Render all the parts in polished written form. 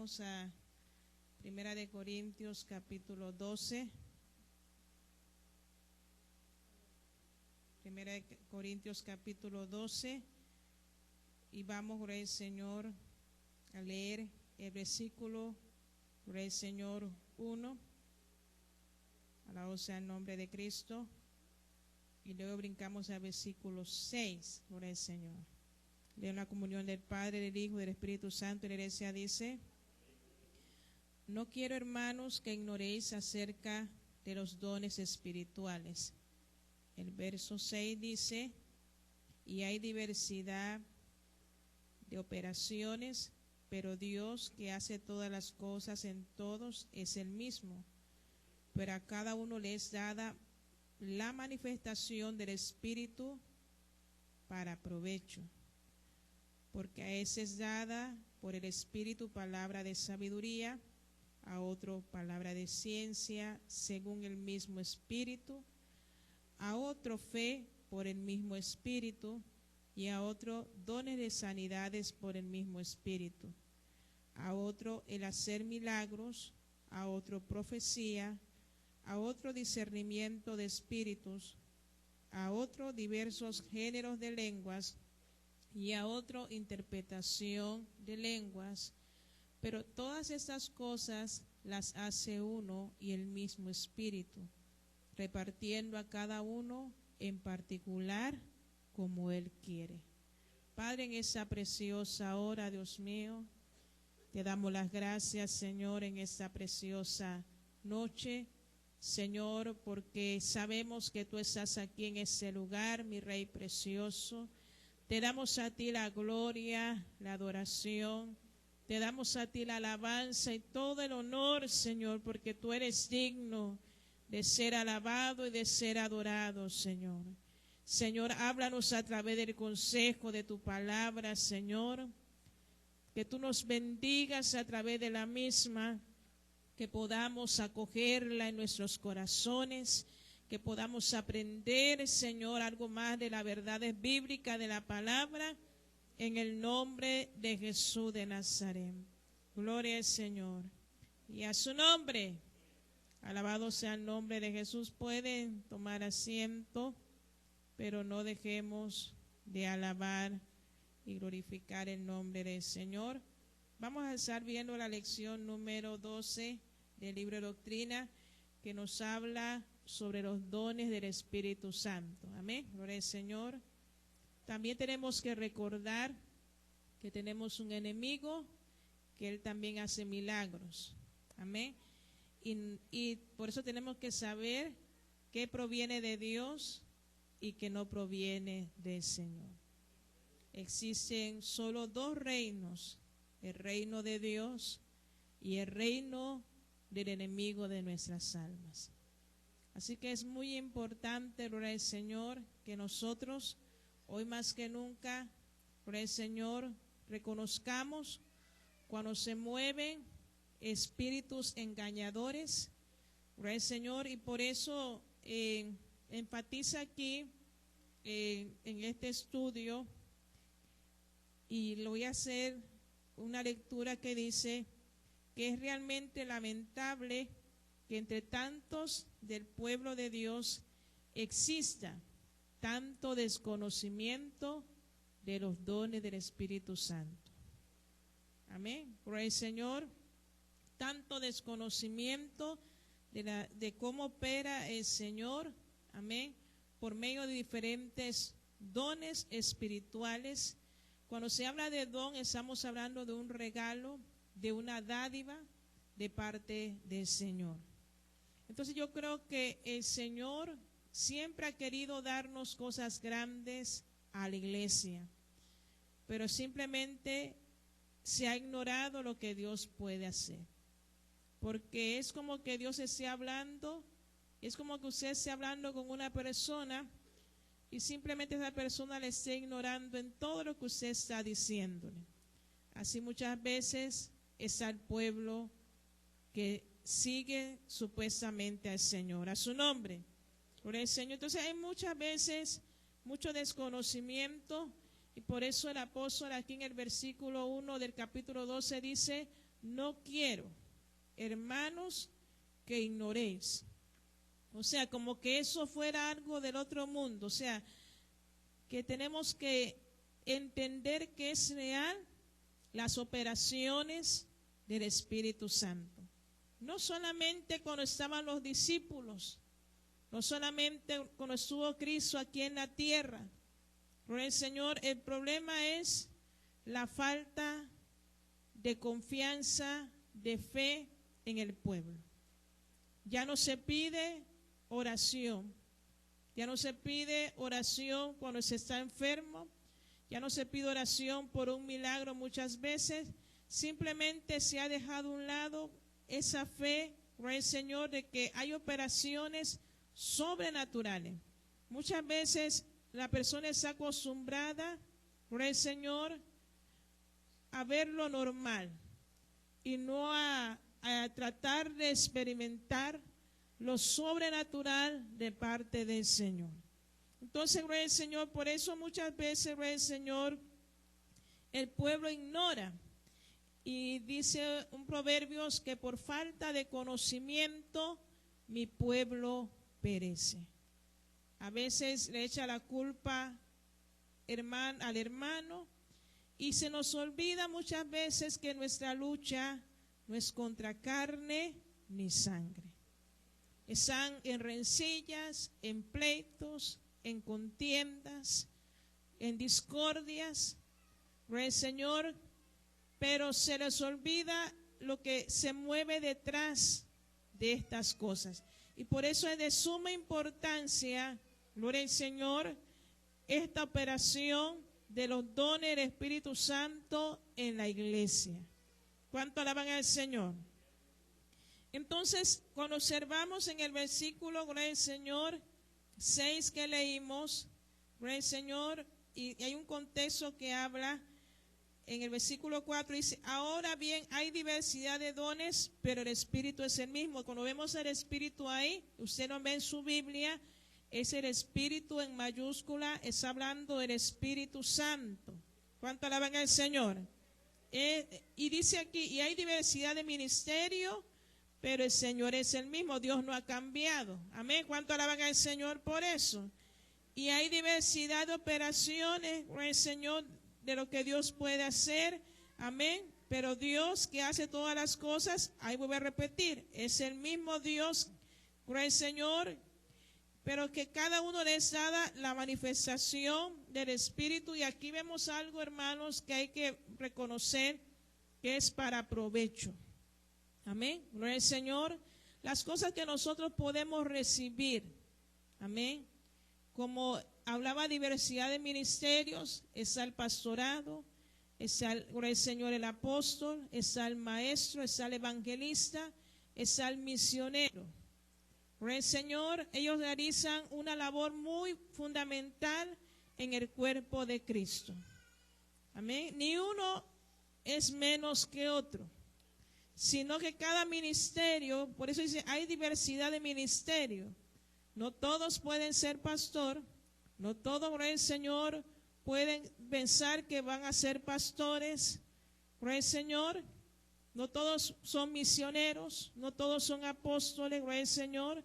Vamos a Primera de Corintios capítulo 12. Primera de Corintios capítulo 12. Y vamos, gloria al Señor, a leer el versículo, gloria al Señor, 1. Alabado sea el nombre de Cristo. Y luego brincamos al versículo 6, gloria al Señor. Leo la comunión del Padre, del Hijo y del Espíritu Santo. Y la iglesia dice: no quiero, hermanos, que ignoréis acerca de los dones espirituales. El verso 6 dice: y hay diversidad de operaciones, pero Dios, que hace todas las cosas en todos, es el mismo. Pero a cada uno le es dada la manifestación del Espíritu para provecho. Porque a ese es dada por el Espíritu palabra de sabiduría, a otro palabra de ciencia según el mismo Espíritu, a otro fe por el mismo Espíritu, y a otro dones de sanidades por el mismo Espíritu, a otro el hacer milagros, a otro profecía, a otro discernimiento de espíritus, a otro diversos géneros de lenguas, y a otro interpretación de lenguas. Pero todas estas cosas las hace uno y el mismo Espíritu, repartiendo a cada uno en particular como Él quiere. Padre, en esa preciosa hora, Dios mío, te damos las gracias, Señor, en esta preciosa noche, Señor, porque sabemos que tú estás aquí en ese lugar, mi Rey precioso. Te damos a ti la gloria, la adoración, te damos a ti la alabanza y todo el honor, Señor, porque tú eres digno de ser alabado y de ser adorado, Señor. Señor, háblanos a través del consejo de tu palabra, Señor, que tú nos bendigas a través de la misma, que podamos acogerla en nuestros corazones, que podamos aprender, Señor, algo más de la verdad bíblica de la palabra, en el nombre de Jesús de Nazaret. Gloria al Señor. Y a su nombre, alabado sea el nombre de Jesús. Pueden tomar asiento, pero no dejemos de alabar y glorificar el nombre del Señor. Vamos a estar viendo la lección número 12 del libro de doctrina, que nos habla sobre los dones del Espíritu Santo. Amén. Gloria al Señor. También tenemos que recordar que tenemos un enemigo, que él también hace milagros. Amén. Y por eso tenemos que saber qué proviene de Dios y que no proviene del Señor. Existen solo dos reinos: el reino de Dios y el reino del enemigo de nuestras almas. Así que es muy importante, gloria al Señor, que nosotros hoy más que nunca, gloria al Señor, reconozcamos cuando se mueven espíritus engañadores, gloria al Señor, y por eso enfatiza aquí en este estudio, y lo voy a hacer una lectura que dice que es realmente lamentable que entre tantos del pueblo de Dios exista tanto desconocimiento de los dones del Espíritu Santo. Amén. Gloria al Señor. Tanto desconocimiento de cómo opera el Señor. Amén. Por medio de diferentes dones espirituales. Cuando se habla de don, estamos hablando de un regalo, de una dádiva de parte del Señor. Entonces yo creo que el Señor siempre ha querido darnos cosas grandes a la iglesia, pero simplemente se ha ignorado lo que Dios puede hacer. Porque es como que Dios esté hablando, es como que usted esté hablando con una persona y simplemente esa persona le esté ignorando en todo lo que usted está diciéndole. Así muchas veces está el pueblo que sigue supuestamente al Señor, a su nombre, por el Señor. Entonces hay muchas veces mucho desconocimiento, y por eso el apóstol aquí en el versículo 1 del capítulo 12 dice: no quiero, hermanos, que ignoréis. O sea, como que eso fuera algo del otro mundo. O sea, que tenemos que entender que es real las operaciones del Espíritu Santo. No solamente cuando estaban los discípulos, no solamente cuando estuvo Cristo aquí en la tierra. Por el Señor, el problema es la falta de confianza, de fe en el pueblo. Ya no se pide oración. Ya no se pide oración cuando se está enfermo. Ya no se pide oración por un milagro muchas veces. Simplemente se ha dejado a un lado esa fe, por el Señor, de que hay operaciones sobrenaturales. Muchas veces la persona está acostumbrada, por el Señor, a ver lo normal y no a tratar de experimentar lo sobrenatural de parte del Señor. Entonces, gloria al Señor, por eso muchas veces, gloria al Señor, el pueblo ignora. Y dice un Proverbios que por falta de conocimiento mi pueblo perece. A veces le echa la culpa al hermano y se nos olvida muchas veces que nuestra lucha no es contra carne ni sangre. Están en rencillas, en pleitos, en contiendas, en discordias, el Señor, pero se les olvida lo que se mueve detrás de estas cosas. Y por eso es de suma importancia, gloria al Señor, esta operación de los dones del Espíritu Santo en la iglesia. ¿Cuánto alaban al Señor? Entonces, cuando observamos en el versículo, gloria al Señor, 6 que leímos, gloria al Señor, y hay un contexto que habla en el versículo 4, dice, ahora bien, hay diversidad de dones, pero el Espíritu es el mismo. Cuando vemos el Espíritu ahí, usted lo ve en su Biblia, es el Espíritu en mayúscula, está hablando del Espíritu Santo. ¿Cuánto alaban al Señor? Y dice aquí, y hay diversidad de ministerio, pero el Señor es el mismo, Dios no ha cambiado. Amén. ¿Cuánto alaban al Señor por eso? Y hay diversidad de operaciones con el Señor de lo que Dios puede hacer. Amén. Pero Dios que hace todas las cosas, ahí voy a repetir, es el mismo Dios con el Señor, pero que cada uno les da la manifestación del Espíritu. Y aquí vemos algo, hermanos, que hay que reconocer que es para provecho. Amén. Gloria al Señor. Las cosas que nosotros podemos recibir. Amén. Como hablaba diversidad de ministerios, está el pastorado, está gloria al Señor, el apóstol, está el maestro, está el evangelista, está el misionero. Gloria al Señor, ellos realizan una labor muy fundamental en el cuerpo de Cristo. Amén. Ni uno es menos que otro, sino que cada ministerio, por eso dice, hay diversidad de ministerios. No todos pueden ser pastor, no todos, gloria al Señor, pueden pensar que van a ser pastores, gloria al Señor. No todos son misioneros, no todos son apóstoles, gloria al Señor.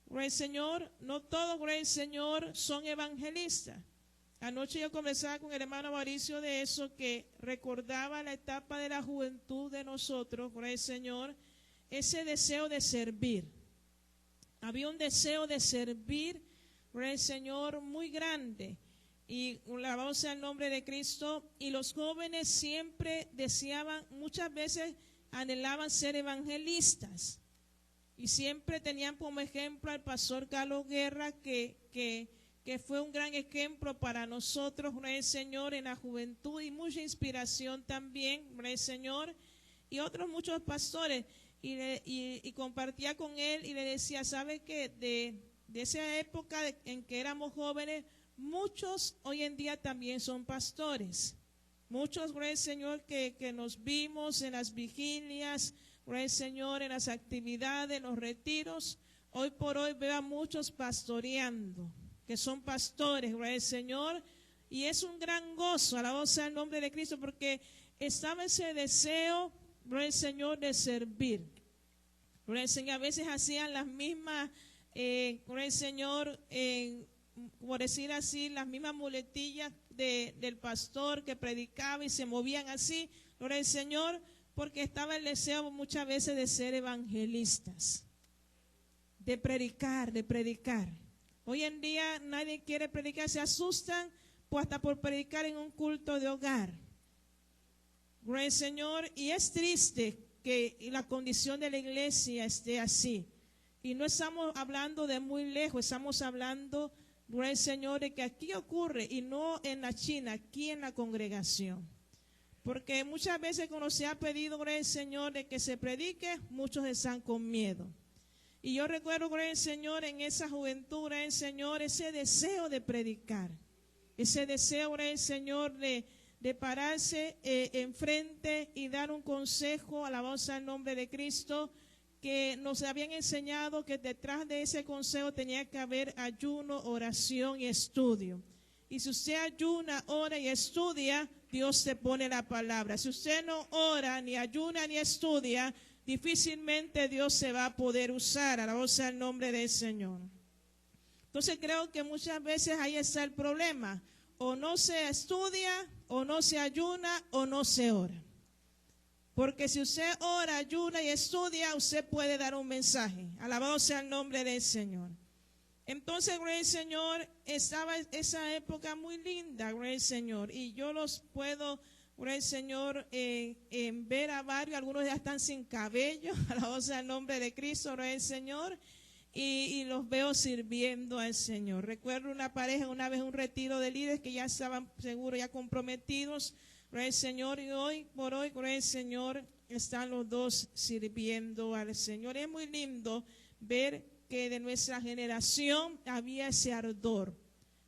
Gloria al Señor, no todos, gloria al Señor, son evangelistas. Anoche yo conversaba con el hermano Mauricio de eso, que recordaba la etapa de la juventud de nosotros, gloria al Señor, ese deseo de servir. Había un deseo de servir, gloria al Señor, muy grande. Y alabado sea el nombre de Cristo. Y los jóvenes siempre deseaban, muchas veces anhelaban ser evangelistas. Y siempre tenían como ejemplo al pastor Carlos Guerra, que fue un gran ejemplo para nosotros, gloria al Señor, en la juventud, y mucha inspiración también, gloria al Señor, y otros muchos pastores. Y compartía con él y le decía, ¿sabe qué? De esa época en que éramos jóvenes, muchos hoy en día también son pastores. Muchos, gloria al Señor, que nos vimos en las vigilias, gloria al Señor, en las actividades, en los retiros. Hoy por hoy veo a muchos pastoreando, que son pastores, gloria al Señor. Y es un gran gozo, alabado sea el nombre de Cristo, porque estaba ese deseo gloria al Señor, de servir. Gloria al Señor, a veces hacían las mismas, gloria al Señor, por decir así, las mismas muletillas del pastor que predicaba y se movían así, gloria al Señor, porque estaba el deseo muchas veces de ser evangelistas, de predicar, de predicar. Hoy en día nadie quiere predicar, se asustan pues hasta por predicar en un culto de hogar. Gloria al Señor, y es triste que la condición de la iglesia esté así. Y no estamos hablando de muy lejos, estamos hablando, gloria al Señor, de que aquí ocurre, y no en la China, aquí en la congregación. Porque muchas veces cuando se ha pedido, gloria al Señor, de que se predique, muchos están con miedo. Y yo recuerdo, gloria al Señor, en esa juventud, gloria al Señor, ese deseo de predicar, ese deseo, gloria al Señor, de pararse enfrente y dar un consejo, alabanza al nombre de Cristo, que nos habían enseñado que detrás de ese consejo tenía que haber ayuno, oración y estudio. Y si usted ayuna, ora y estudia, Dios te pone la palabra. Si usted no ora, ni ayuna, ni estudia, difícilmente Dios se va a poder usar, alabanza al nombre del Señor. Entonces creo que muchas veces ahí está el problema. O no se estudia, o no se ayuna, o no se ora. Porque si usted ora, ayuna y estudia, usted puede dar un mensaje. Alabado sea el nombre del Señor. Entonces, gloria al Señor, estaba esa época muy linda, gloria al Señor. Y yo los puedo, gloria al Señor, ver a varios, algunos ya están sin cabello. Alabado sea el nombre de Cristo, gloria al Señor. Y los veo sirviendo al Señor. Recuerdo una pareja, una vez un retiro de líderes que ya estaban seguros, ya comprometidos, gloria al Señor, y hoy por hoy, gloria al Señor, están los dos sirviendo al Señor. Es muy lindo ver que de nuestra generación había ese ardor,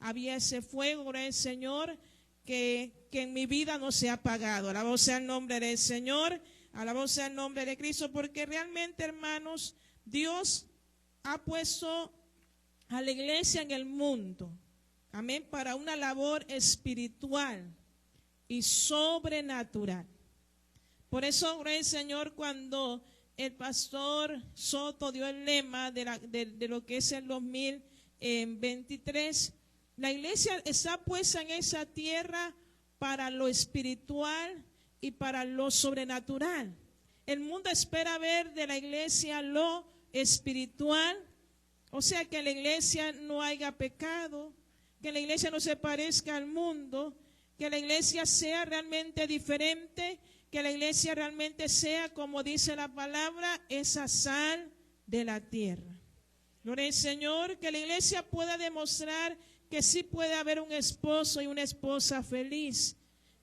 había ese fuego, gloria al Señor, que en mi vida no se ha apagado. Alabado sea el nombre del Señor, alabado sea el nombre de Cristo, porque realmente, hermanos, Dios ha puesto a la iglesia en el mundo, amén, para una labor espiritual y sobrenatural. Por eso, gloria al Señor, cuando el pastor Soto dio el lema de lo que es el 2023, la iglesia está puesta en esa tierra para lo espiritual y para lo sobrenatural. El mundo espera ver de la iglesia lo espiritual, o sea, que en la iglesia no haya pecado, que la iglesia no se parezca al mundo, que la iglesia sea realmente diferente, que la iglesia realmente sea, como dice la palabra, esa sal de la tierra. Gloria al Señor, que la iglesia pueda demostrar que sí puede haber un esposo y una esposa feliz,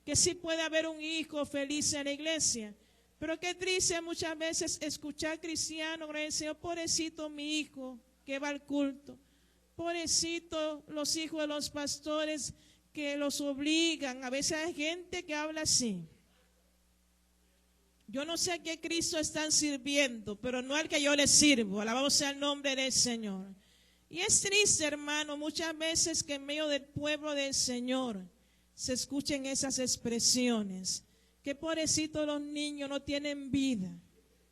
que sí puede haber un hijo feliz en la iglesia. Pero qué triste muchas veces escuchar cristianos, gloria al Señor, pobrecito mi hijo que va al culto, pobrecito los hijos de los pastores que los obligan. A veces hay gente que habla así. Yo no sé a qué Cristo están sirviendo, pero no al que yo les sirvo. Alabado sea el nombre del Señor. Y es triste, hermano, muchas veces que en medio del pueblo del Señor se escuchen esas expresiones. Que pobrecitos los niños no tienen vida,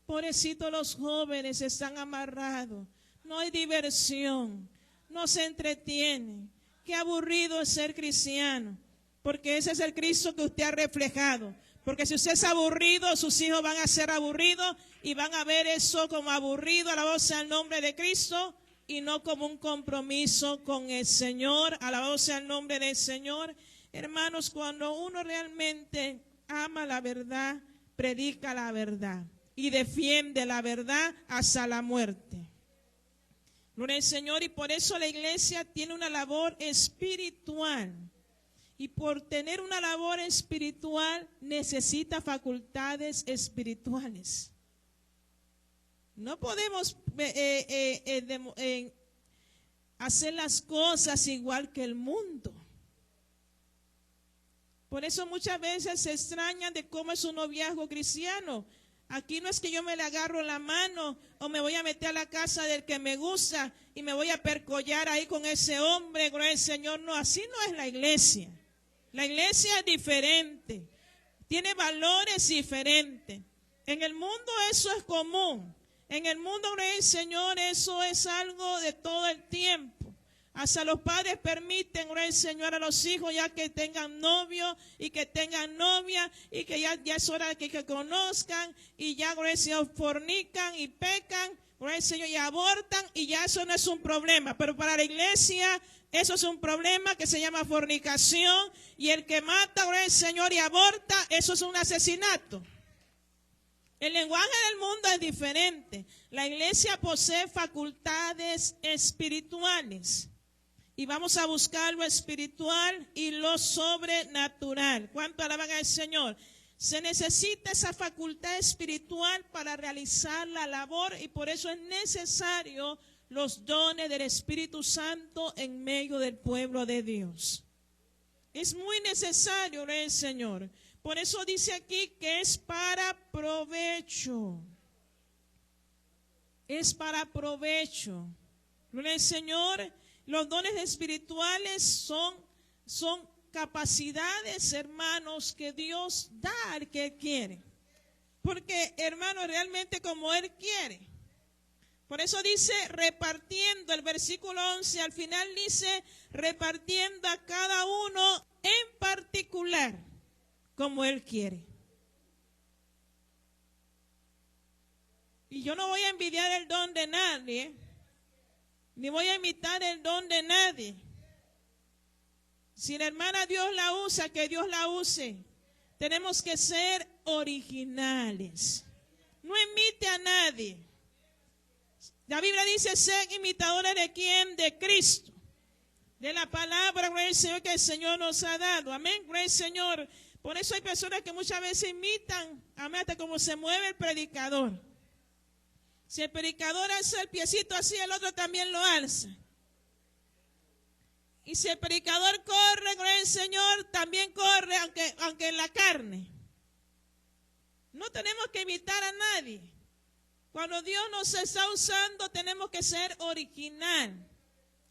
pobrecitos los jóvenes están amarrados, no hay diversión, no se entretienen. Qué aburrido es ser cristiano, porque ese es el Cristo que usted ha reflejado. Porque si usted es aburrido, sus hijos van a ser aburridos y van a ver eso como aburrido, alabado sea el nombre de Cristo, y no como un compromiso con el Señor. Alabado sea el nombre del Señor. Hermanos, cuando uno realmente ama la verdad, predica la verdad y defiende la verdad hasta la muerte. Gloria al Señor, y por eso la iglesia tiene una labor espiritual. Y por tener una labor espiritual necesita facultades espirituales. No podemos hacer las cosas igual que el mundo. Por eso muchas veces se extrañan de cómo es un noviazgo cristiano. Aquí no es que yo me le agarro la mano o me voy a meter a la casa del que me gusta y me voy a percollar ahí con ese hombre, gloria al Señor. No, así no es la iglesia. La iglesia es diferente, tiene valores diferentes. En el mundo eso es común. En el mundo, gloria al Señor, eso es algo de todo el tiempo. Hasta los padres permiten, gloria al Señor, a los hijos ya que tengan novio y que tengan novia y que ya es hora de que conozcan y ya, gloria al Señor, fornican y pecan, gloria al Señor, y abortan y ya eso no es un problema. Pero para la iglesia eso es un problema que se llama fornicación y el que mata, gloria al Señor, y aborta, eso es un asesinato. El lenguaje del mundo es diferente. La iglesia posee facultades espirituales. Y vamos a buscar lo espiritual y lo sobrenatural. ¿Cuánto alaban al Señor? Se necesita esa facultad espiritual para realizar la labor y por eso es necesario los dones del Espíritu Santo en medio del pueblo de Dios. Es muy necesario, gloria al Señor. Por eso dice aquí que es para provecho. Es para provecho. Gloria al Señor. Los dones espirituales son capacidades, hermanos, que Dios da al que quiere. Porque, hermanos, realmente como Él quiere. Por eso dice repartiendo, el versículo 11 al final dice repartiendo a cada uno en particular como Él quiere. Y yo no voy a envidiar el don de nadie, ni voy a imitar el don de nadie. Si la hermana Dios la usa, que Dios la use. Tenemos que ser originales. No imite a nadie. La Biblia dice, sean imitadores de quién, de Cristo. De la palabra, gloria al Señor, que el Señor nos ha dado. Amén, gloria al Señor. Por eso hay personas que muchas veces imitan, amén, hasta como se mueve el predicador. Si el predicador alza el piecito así, el otro también lo alza. Y si el predicador corre, gloria al Señor, también corre, aunque en la carne. No tenemos que imitar a nadie. Cuando Dios nos está usando, tenemos que ser original.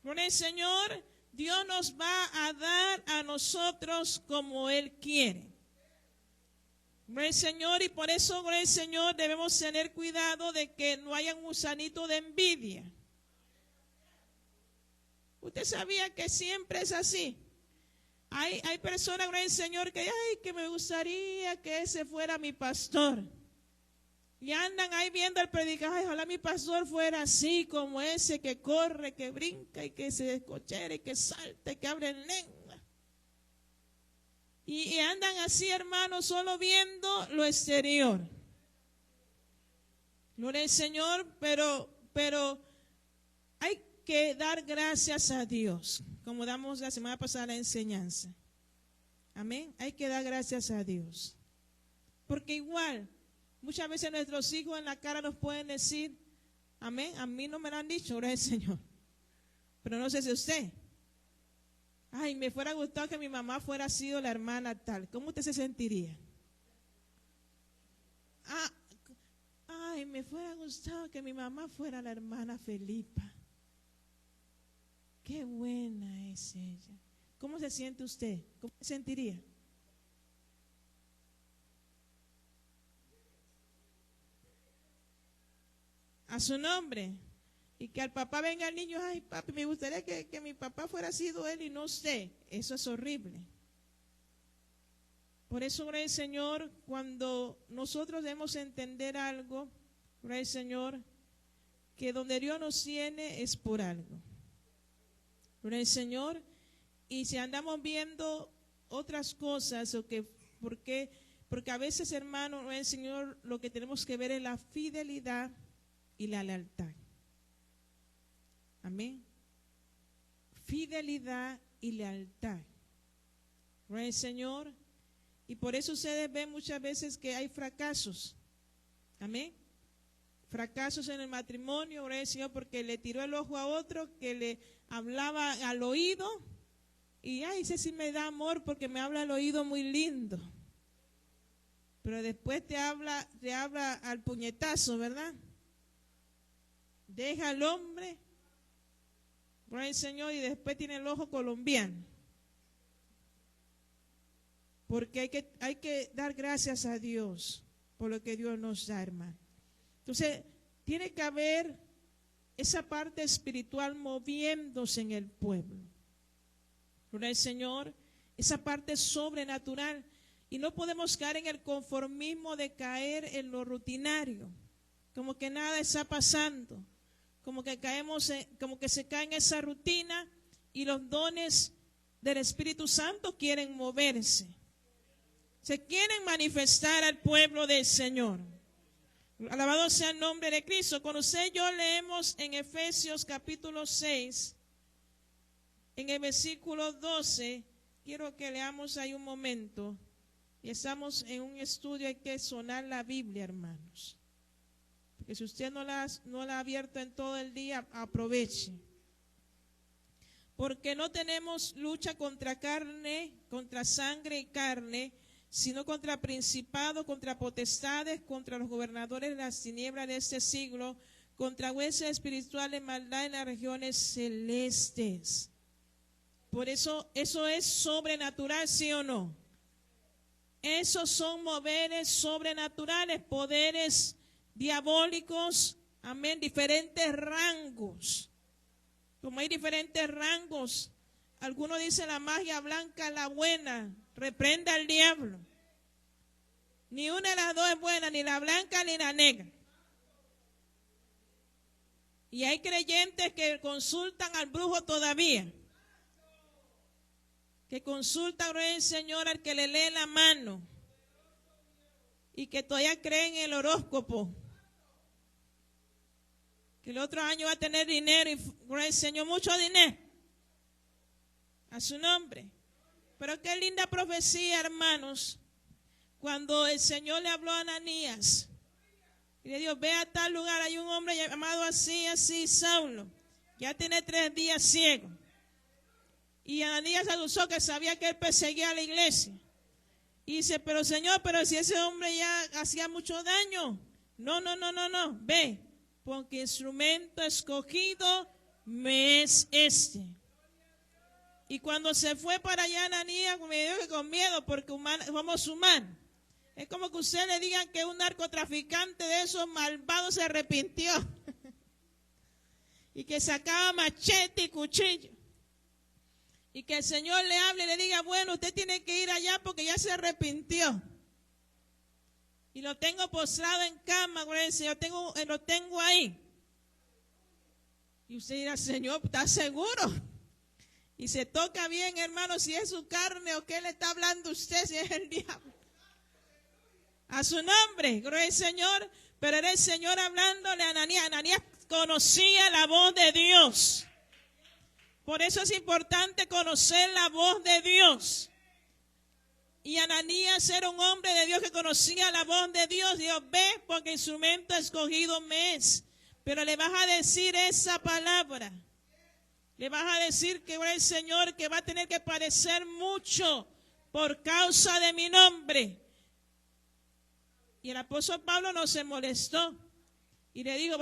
Gloria al Señor, Dios nos va a dar a nosotros como Él quiere. Gloria al Señor, y por eso, gloria al Señor, debemos tener cuidado de que no haya un gusanito de envidia. Usted sabía que siempre es así. Hay personas, gloria al Señor, que me gustaría que ese fuera mi pastor. Y andan ahí viendo al predicador, ay, ojalá mi pastor fuera así como ese que corre, que brinca y que se descochera y que salta y que abre lengua. Y andan así, hermanos, solo viendo lo exterior. Gloria al Señor, pero hay que dar gracias a Dios, como damos la semana pasada la enseñanza. Amén. Hay que dar gracias a Dios. Porque igual, muchas veces nuestros hijos en la cara nos pueden decir, amén, a mí no me lo han dicho, gloria al Señor. Pero no sé si usted. Ay, me fuera gustado que mi mamá fuera sido la hermana tal. ¿Cómo usted se sentiría? Ay, me fuera gustado que mi mamá fuera la hermana Felipa. Qué buena es ella. ¿Cómo se siente usted? ¿Cómo se sentiría? A su nombre. Y que al papá venga el niño, ay papi, me gustaría que mi papá fuera sido él y no usted. Eso es horrible. Por eso, gloria al Señor, cuando nosotros debemos entender algo, gloria al Señor, que donde Dios nos tiene es por algo. Gloria al Señor. Y si andamos viendo otras cosas, porque a veces, hermano, gloria al Señor, lo que tenemos que ver es la fidelidad y la lealtad. Amén. Fidelidad y lealtad. Gloria al Señor. Y por eso ustedes ven muchas veces que hay fracasos. Amén. Fracasos en el matrimonio, gloria al Señor, porque le tiró el ojo a otro que le hablaba al oído. Y ay, ese sí me da amor porque me habla al oído muy lindo. Pero después te habla al puñetazo, ¿verdad? Deja al hombre, gloria al Señor, y después tiene el ojo colombiano. Porque hay que dar gracias a Dios. por lo que Dios nos da, hermano. Entonces, tiene que haber esa parte espiritual moviéndose en el pueblo. Gloria al Señor, esa parte sobrenatural. Y no podemos caer en el conformismo de caer en lo rutinario, como que nada está pasando, como que como que se cae en esa rutina y los dones del Espíritu Santo quieren moverse. Se quieren manifestar al pueblo del Señor. Alabado sea el nombre de Cristo. Con usted y yo leemos en Efesios capítulo 6, en el versículo 12. Quiero que leamos ahí un momento. Y estamos en un estudio, hay que sonar la Biblia, hermanos. Porque si usted no la ha abierto en todo el día, aproveche. Porque no tenemos lucha contra carne, contra sangre y carne, sino contra principados, contra potestades, contra los gobernadores de las tinieblas de este siglo, contra huestes espirituales de maldad en las regiones celestes. Por eso es sobrenatural, ¿sí o no? Esos son moveres sobrenaturales, poderes diabólicos, amén, diferentes rangos. Como hay diferentes rangos, algunos dicen la magia blanca es la buena, reprenda al diablo. Ni una de las dos es buena, ni la blanca ni la negra. Y hay creyentes que consultan al brujo todavía. Que consulta al Señor al que le lee la mano. Y que todavía creen en el horóscopo. Que el otro año va a tener dinero y el Señor mucho dinero. A su nombre. Pero qué linda profecía, hermanos. Cuando el Señor le habló a Ananías. Y le dijo, ve a tal lugar, hay un hombre llamado así, Saulo. Ya tiene 3 días ciego. Y Ananías adució que sabía que él perseguía a la iglesia. Y dice, pero Señor, pero si ese hombre ya hacía mucho daño. No, ve, porque instrumento escogido me es este. Y cuando se fue para allá Ananías, me dijo que con miedo, porque somos humanos. Es como que usted le digan que un narcotraficante de esos malvados se arrepintió. Y que sacaba machete y cuchillo. Y que el Señor le hable y le diga, bueno, usted tiene que ir allá porque ya se arrepintió. Y lo tengo postrado en cama, lo tengo ahí. Y usted dirá, Señor, ¿está seguro? Y se toca bien, hermano, si es su carne o qué le está hablando usted, si es el diablo. A su nombre, gloria al Señor. Pero era el Señor hablándole a Ananías. Ananías conocía la voz de Dios. Por eso es importante conocer la voz de Dios. Y Ananías era un hombre de Dios que conocía la voz de Dios. Dios, ve, porque instrumento escogido me es. Pero le vas a decir esa palabra. Le vas a decir que el Señor que va a tener que padecer mucho por causa de mi nombre. Y el apóstol Pablo no se molestó. Y le digo,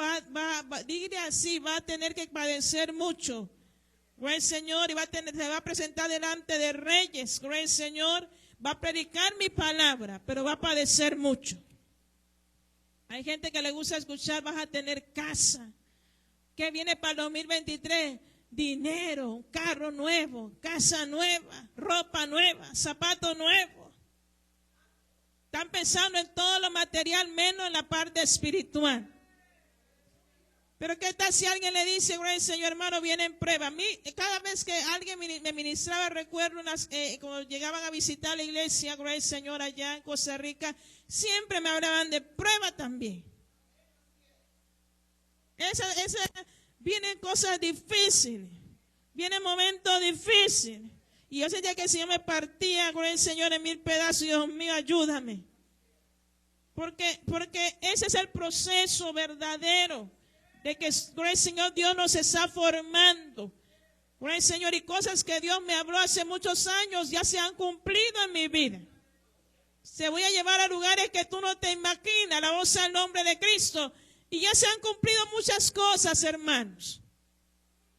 dile así, va a tener que padecer mucho. Gloria al Señor, y se va a presentar delante de reyes. Gloria al Señor, va a predicar mi palabra, pero va a padecer mucho. Hay gente que le gusta escuchar, vas a tener casa. ¿Qué viene para el 2023? Dinero, un carro nuevo, casa nueva, ropa nueva, zapatos nuevos. Están pensando en todo lo material, menos en la parte espiritual. Pero qué tal si alguien le dice, gloria al Señor, hermano, viene en prueba. A mí, cada vez que alguien me ministraba, recuerdo cuando llegaban a visitar la iglesia, gloria al Señor, allá en Costa Rica, siempre me hablaban de prueba también. Vienen cosas difíciles, vienen momentos difíciles. Y yo sentía que el Señor me partía, gloria al Señor, en 1000 pedazos. Dios mío, ayúdame. Porque ese es el proceso verdadero. De que, gloria al Señor, Dios nos está formando. Gloria al Señor, y cosas que Dios me habló hace muchos años ya se han cumplido en mi vida. Se voy a llevar a lugares que tú no te imaginas, la voz al nombre de Cristo. Y ya se han cumplido muchas cosas, hermanos.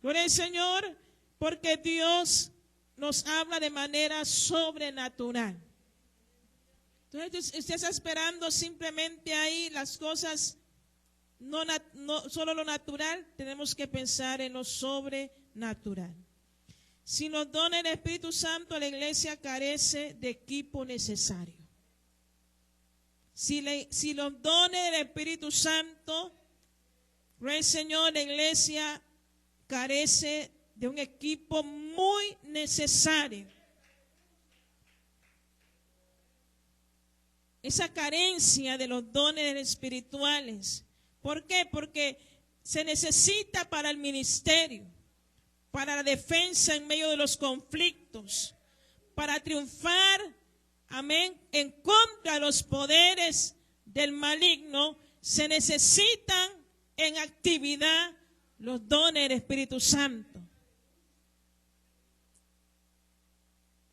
Gloria al Señor, porque Dios nos habla de manera sobrenatural. Entonces usted está esperando simplemente ahí las cosas, no solo lo natural, tenemos que pensar en lo sobrenatural. Sin los dones del Espíritu Santo, la iglesia carece de equipo necesario. Si los dones del Espíritu Santo, Rey Señor, la iglesia carece de un equipo muy necesario. Esa carencia de los dones espirituales. ¿Por qué? Porque se necesita para el ministerio, para la defensa en medio de los conflictos, para triunfar, amén, en contra de los poderes del maligno. Se necesitan en actividad los dones del Espíritu Santo.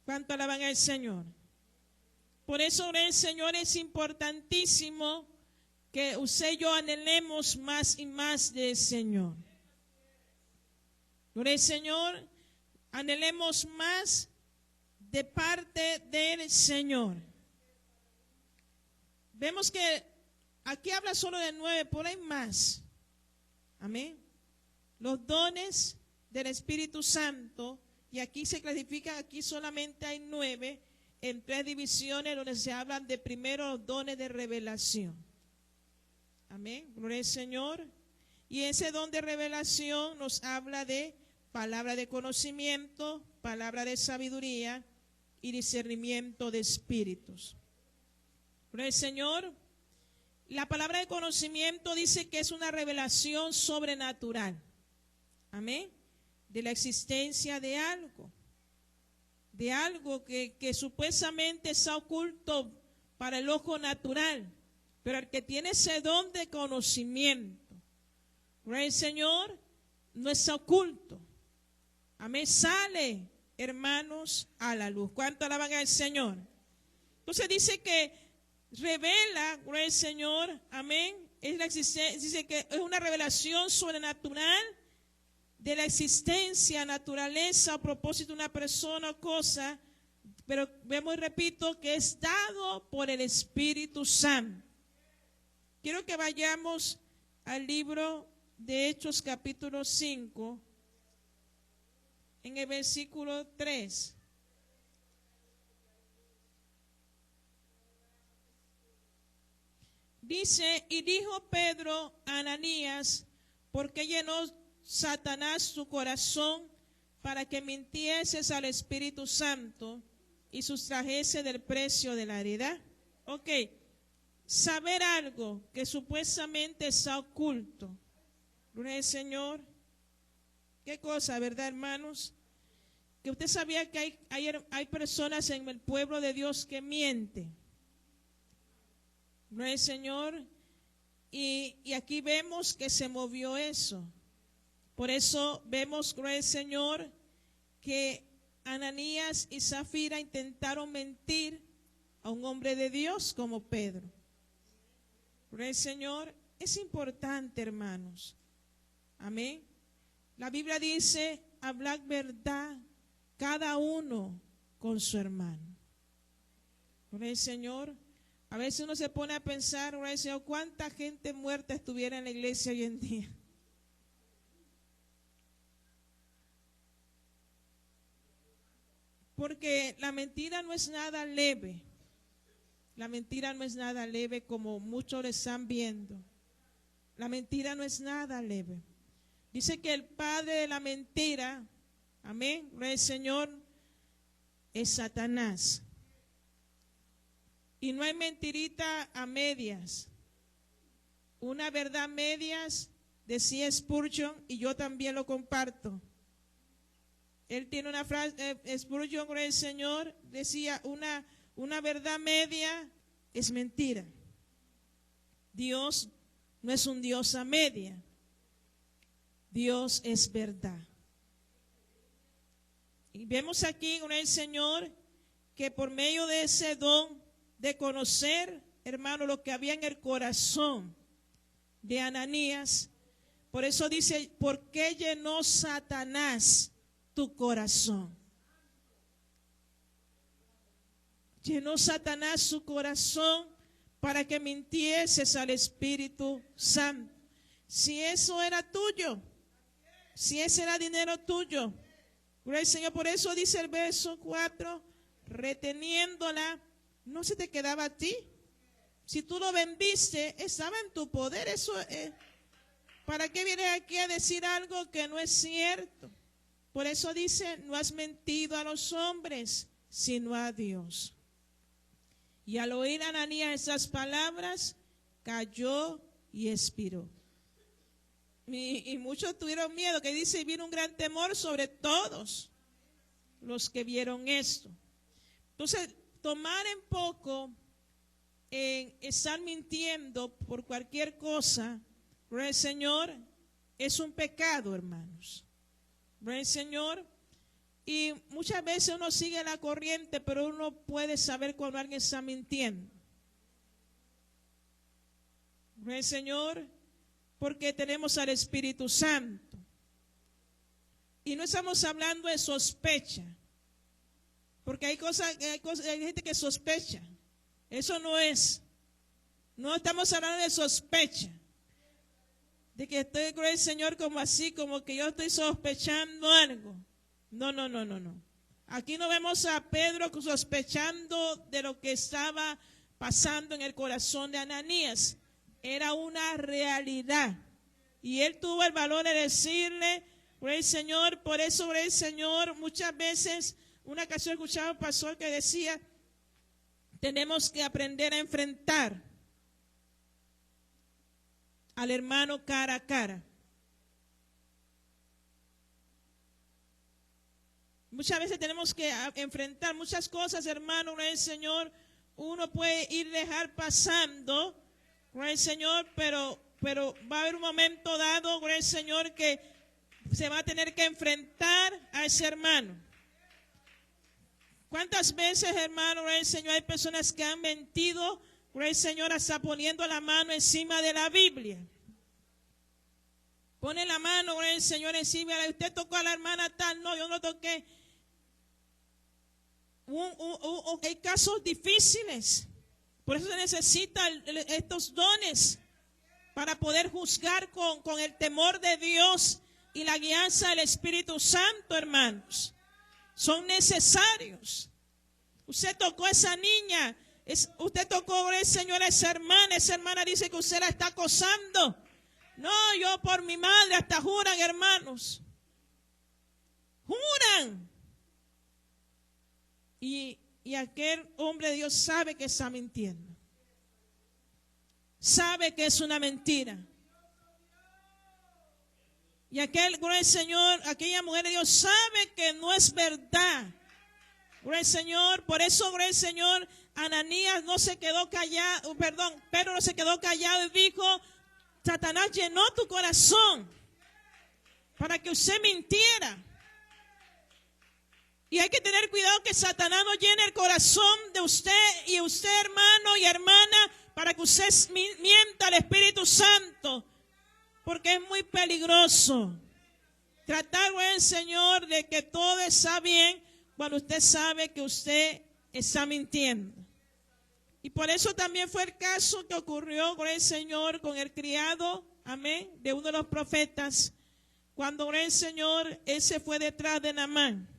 ¿Cuánto alaban al Señor? Por eso, el Señor, es importantísimo que usted y yo anhelemos más y más del Señor. Por el Señor, anhelemos más de parte del Señor. Vemos que aquí habla solo de 9, pero hay más. Amén. Los dones del Espíritu Santo, y aquí se clasifican, aquí solamente hay 9, en 3 divisiones donde se hablan de primero los dones de revelación. Amén. Gloria al Señor. Y ese don de revelación nos habla de palabra de conocimiento, palabra de sabiduría y discernimiento de espíritus. Gloria al Señor. La palabra de conocimiento dice que es una revelación sobrenatural. Amén. De la existencia de algo. De algo que supuestamente está oculto para el ojo natural, pero el que tiene ese don de conocimiento, el Señor, no está oculto. Amén, sale, hermanos, a la luz. ¿Cuánto alaban al Señor? Entonces dice que revela, el Señor, amén, es la existencia, dice que es una revelación sobrenatural de la existencia, naturaleza o propósito de una persona o cosa, pero vemos y repito que es dado por el Espíritu Santo. Quiero que vayamos al libro de Hechos capítulo 5, en el versículo 3. Dice, y dijo Pedro a Ananías, ¿por qué llenó Satanás su corazón para que mintieses al Espíritu Santo y sustrajese del precio de la heredad? Ok, saber algo que supuestamente está oculto. Gloria al Señor. ¿Qué cosa, verdad, hermanos? Que usted sabía que hay personas en el pueblo de Dios que mienten. Gloria al Señor. Y aquí vemos que se movió eso. Por eso vemos, gloria al Señor, que Ananías y Zafira intentaron mentir a un hombre de Dios como Pedro. Gloria al Señor. Es importante, hermanos. Amén. La Biblia dice, hablad verdad cada uno con su hermano. Gloria al Señor. A veces uno se pone a pensar, gloria al Señor, cuánta gente muerta estuviera en la iglesia hoy en día. Porque la mentira no es nada leve. La mentira no es nada leve como muchos le están viendo. La mentira no es nada leve. Dice que el padre de la mentira, amén, el Señor, es Satanás. Y no hay mentirita a medias. Una verdad a medias, decía Spurgeon, y yo también lo comparto. Él tiene una frase, Spurgeon, el Señor, decía, una verdad media es mentira. Dios no es un Dios a media. Dios es verdad. Y vemos aquí con el Señor que por medio de ese don de conocer, hermano, lo que había en el corazón de Ananías, por eso dice, ¿por qué llenó Satanás tu corazón? llenó Satanás su corazón para que mintieses al Espíritu Santo. Si eso era tuyo, si ese era dinero tuyo, gloria al Señor. Por eso dice el verso 4, reteniéndola, no se te quedaba a ti. Si tú lo vendiste, estaba en tu poder. Eso ¿para qué vienes aquí a decir algo que no es cierto? Por eso dice, no has mentido a los hombres, sino a Dios. Y al oír a Ananías esas palabras, cayó y expiró. Y muchos tuvieron miedo, que dice, vino un gran temor sobre todos los que vieron esto. Entonces, tomar en poco, en estar mintiendo por cualquier cosa, gloria al Señor, es un pecado, hermanos. Gloria al Señor. Y muchas veces uno sigue la corriente, pero uno puede saber cuando alguien está mintiendo. Gloria al Señor, porque tenemos al Espíritu Santo. Y no estamos hablando de sospecha, porque hay gente que sospecha. Eso no es. No estamos hablando de sospecha, de que estoy, gloria al Señor, como así, como que yo estoy sospechando algo. No. Aquí no vemos a Pedro sospechando de lo que estaba pasando en el corazón de Ananías. Era una realidad. Y él tuvo el valor de decirle, gloria al Señor. Por eso, gloria al Señor, muchas veces, una canción escuchaba un pastor que decía, tenemos que aprender a enfrentar al hermano cara a cara. Muchas veces tenemos que enfrentar muchas cosas, hermano, gloria al Señor. Uno puede dejar pasando, gloria al Señor, pero va a haber un momento dado, gloria al Señor, que se va a tener que enfrentar a ese hermano. ¿Cuántas veces, hermano, gloria al Señor, hay personas que han mentido, gloria al Señor, hasta poniendo la mano encima de la Biblia? Pone la mano, gloria al Señor, encima. Usted tocó a la hermana tal, no, yo no toqué. Hay casos difíciles. Por eso se necesitan estos dones para poder juzgar con el temor de Dios y la guianza del Espíritu Santo, hermanos. Son necesarios. Usted tocó a esa niña, usted tocó, Señor, a esa hermana dice que usted la está acosando. No, yo por mi madre, hasta juran, hermanos. Juran. Y aquel hombre de Dios sabe que está mintiendo. Sabe que es una mentira. Y gloria al Señor, aquella mujer de Dios sabe que no es verdad. Gloria al Señor. Por eso, gloria al Señor, Ananías no se quedó callado, Pedro no se quedó callado y dijo, Satanás llenó tu corazón para que usted mintiera. Y hay que tener cuidado que Satanás no llene el corazón de usted, y usted, hermano y hermana, para que usted mienta al Espíritu Santo, porque es muy peligroso. Tratar, el Señor, de que todo está bien cuando usted sabe que usted está mintiendo. Y por eso también fue el caso que ocurrió con el Señor, con el criado, amén, de uno de los profetas, cuando el Señor, él se fue detrás de Naamán.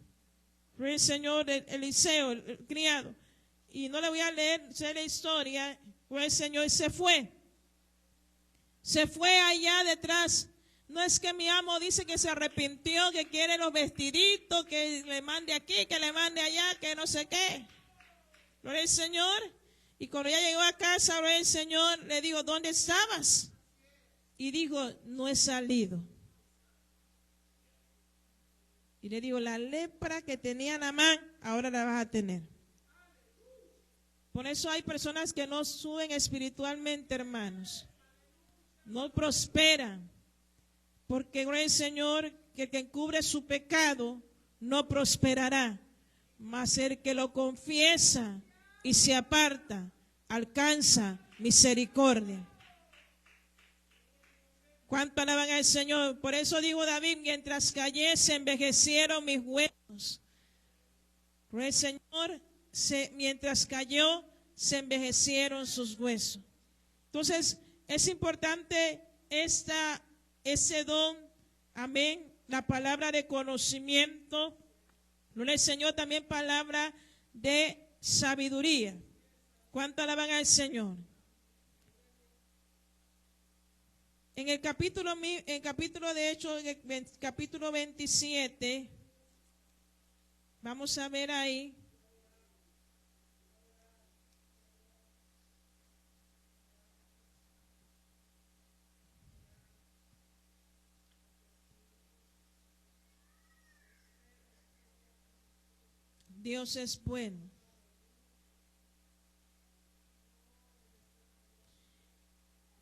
El Señor, Eliseo, el criado. Y no le voy a leer, sé la historia. El Señor se fue. Se fue allá detrás. No es que mi amo dice que se arrepintió, que quiere los vestiditos, que le mande aquí, que le mande allá, que no sé qué. Gloria al Señor. Y cuando ya llegó a casa, gloria al Señor, le dijo, ¿dónde estabas? Y dijo, no he salido. Y le digo, la lepra que tenía Naamán, ahora la vas a tener. Por eso hay personas que no suben espiritualmente, hermanos. No prosperan. Porque, gloria al Señor, que el que encubre su pecado no prosperará. Mas el que lo confiesa y se aparta, alcanza misericordia. ¿Cuánto alaban al Señor? Por eso dijo David, mientras callé se envejecieron mis huesos. Pero el Señor mientras cayó, se envejecieron sus huesos. Entonces, es importante ese don, amén, la palabra de conocimiento. Gloria al Señor, también palabra de sabiduría. ¿Cuánto alaban al Señor? En el capítulo de Hechos, en el capítulo 27, vamos a ver ahí. Dios es bueno.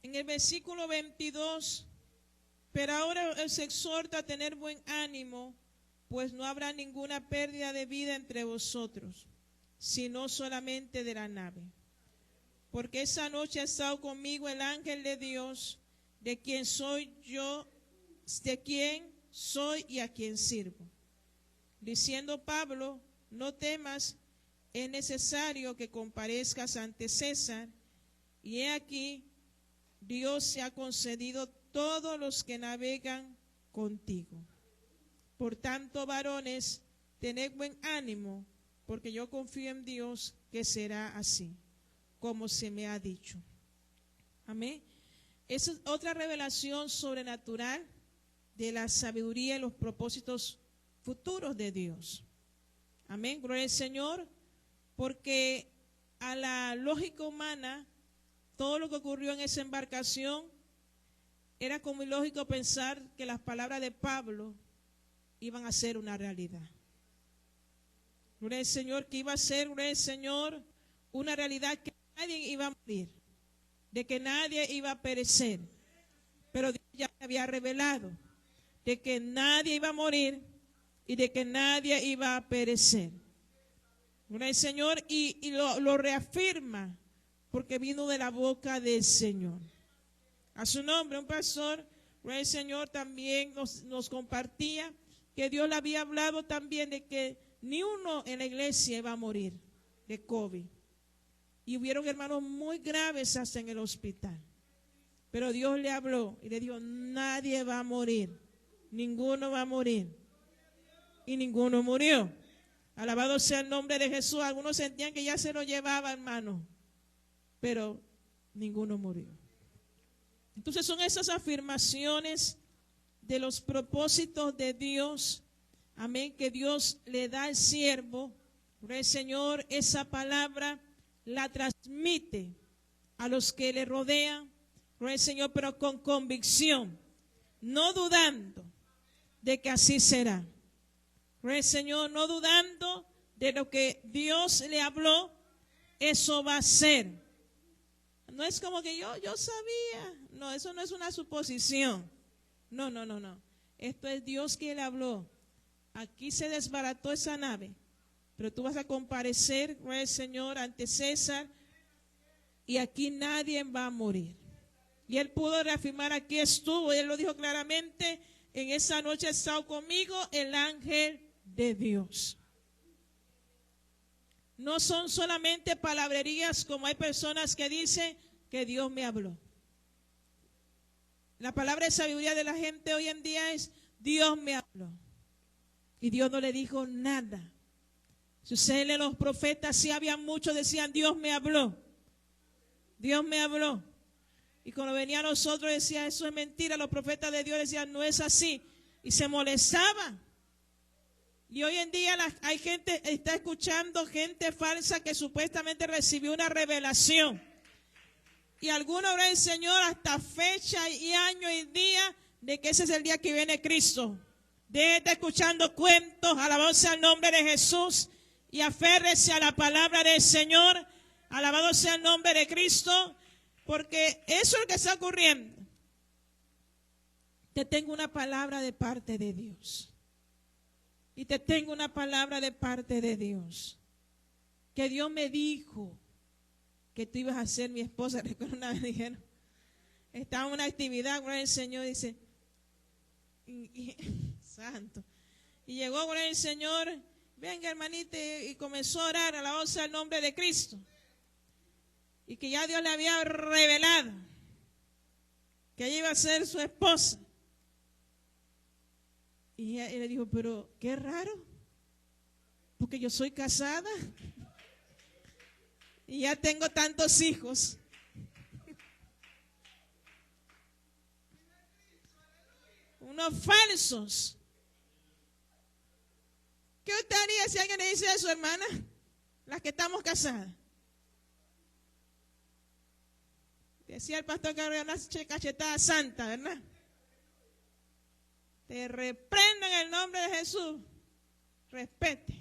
En el versículo 22, pero ahora os exhorto a tener buen ánimo, pues no habrá ninguna pérdida de vida entre vosotros, sino solamente de la nave. Porque esa noche ha estado conmigo el ángel de Dios, de quien soy yo, de quien soy y a quien sirvo. Diciendo Pablo, no temas, es necesario que comparezcas ante César, y he aquí, Dios se ha concedido todos los que navegan contigo. Por tanto, varones, tened buen ánimo, porque yo confío en Dios que será así, como se me ha dicho. Amén. Esa es otra revelación sobrenatural de la sabiduría y los propósitos futuros de Dios. Amén. Gloria al Señor, porque a la lógica humana, todo lo que ocurrió en esa embarcación era como ilógico pensar que las palabras de Pablo iban a ser una realidad. Gloria al Señor, que iba a ser, gloria al Señor, una realidad, que nadie iba a morir, de que nadie iba a perecer. Pero Dios ya había revelado de que nadie iba a morir y de que nadie iba a perecer. Gloria al Señor, y lo reafirma, porque vino de la boca del Señor. A su nombre, un pastor, el Señor, también nos compartía que Dios le había hablado también de que ni uno en la iglesia iba a morir de COVID. Y hubieron hermanos muy graves hasta en el hospital. Pero Dios le habló y le dijo, nadie va a morir, ninguno va a morir. Y ninguno murió. Alabado sea el nombre de Jesús. Algunos sentían que ya se lo llevaba, hermano, pero ninguno murió. Entonces son esas afirmaciones de los propósitos de Dios, amén, que Dios le da al siervo. El Señor esa palabra la transmite a los que le rodean, el Señor, pero con convicción, no dudando de que así será. El Señor, no dudando de lo que Dios le habló, eso va a ser. No es como que yo sabía. No, eso no es una suposición. No. Esto es Dios que le habló. Aquí se desbarató esa nave, pero tú vas a comparecer, el Señor, ante César, y aquí nadie va a morir. Y él pudo reafirmar, aquí estuvo, y él lo dijo claramente, en esa noche ha estado conmigo el ángel de Dios. No son solamente palabrerías, como hay personas que dicen que Dios me habló. La palabra de sabiduría de la gente hoy en día es Dios me habló. Y Dios no le dijo nada. Si usted lee los profetas, sí había muchos decían Dios me habló. Dios me habló. Y cuando venía a nosotros decía eso es mentira. Los profetas de Dios decían no es así. Y se molestaban. Y hoy en día hay gente, está escuchando gente falsa que supuestamente recibió una revelación. Y algunos ven el Señor hasta fecha y año y día de que ese es el día que viene Cristo. Deje de escuchando cuentos, alabado sea el nombre de Jesús y aférrese a la palabra del Señor, alabado sea el nombre de Cristo, porque eso es lo que está ocurriendo. Te tengo una palabra de parte de Dios. Y te tengo una palabra de parte de Dios. Que Dios me dijo que tú ibas a ser mi esposa. Recuerdo una vez dijeron, estaba en una actividad, gloria al Señor, dice, santo. Y llegó, gloria al Señor, venga hermanita, y comenzó a orar a la voz del nombre de Cristo. Y que ya Dios le había revelado que ella iba a ser su esposa. Y ella le dijo, pero qué raro, porque yo soy casada y ya tengo tantos hijos. Unos falsos. ¿Qué usted haría si alguien le dice a su hermana, las que estamos casadas? Decía el pastor que era una cachetada santa, ¿verdad? Te reprendo en el nombre de Jesús. Respete.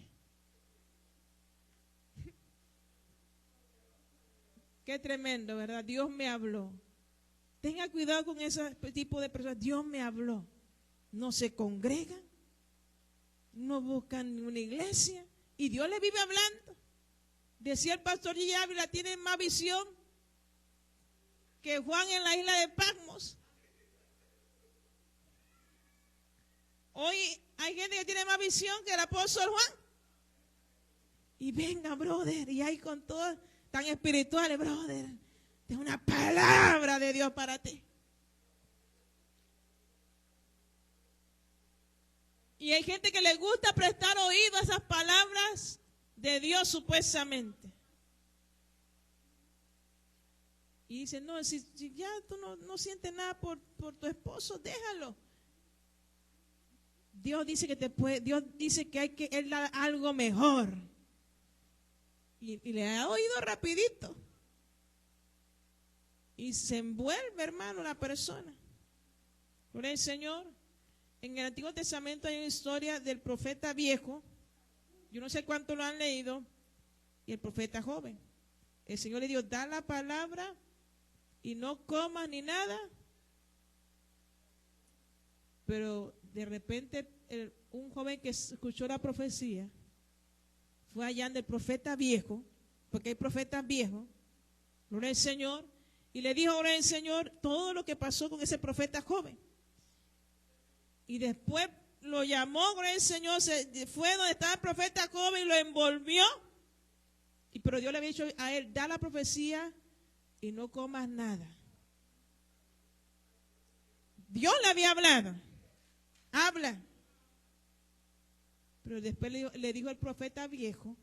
Qué tremendo, ¿verdad? Dios me habló. Tenga cuidado con ese tipo de personas. Dios me habló. No se congregan, no buscan una iglesia y Dios le vive hablando. Decía el pastor G. Ávila, tiene más visión que Juan en la isla de Patmos. Hoy hay gente que tiene más visión que el apóstol Juan. Y venga, brother, y hay con todas tan espirituales, brother, es una palabra de Dios para ti. Y hay gente que le gusta prestar oído a esas palabras de Dios supuestamente. Y dice, no, si ya tú no sientes nada por tu esposo, déjalo. Dios dice Dios dice que hay que él da algo mejor. Y le ha oído rapidito. Y se envuelve, hermano, la persona. Por el Señor. En el Antiguo Testamento hay una historia del profeta viejo. Yo no sé cuánto lo han leído. Y el profeta joven. El Señor le dijo, da la palabra y no comas ni nada. Pero de repente un joven que escuchó la profecía fue allá del profeta viejo, porque hay profetas viejos, gloria al Señor, y le dijo ahora al Señor todo lo que pasó con ese profeta joven. Y después lo llamó, gloria al Señor, fue donde estaba el profeta joven y lo envolvió. Pero Dios le había dicho a él, da la profecía y no comas nada. Dios le había hablado, habla. Pero después le dijo el profeta viejo,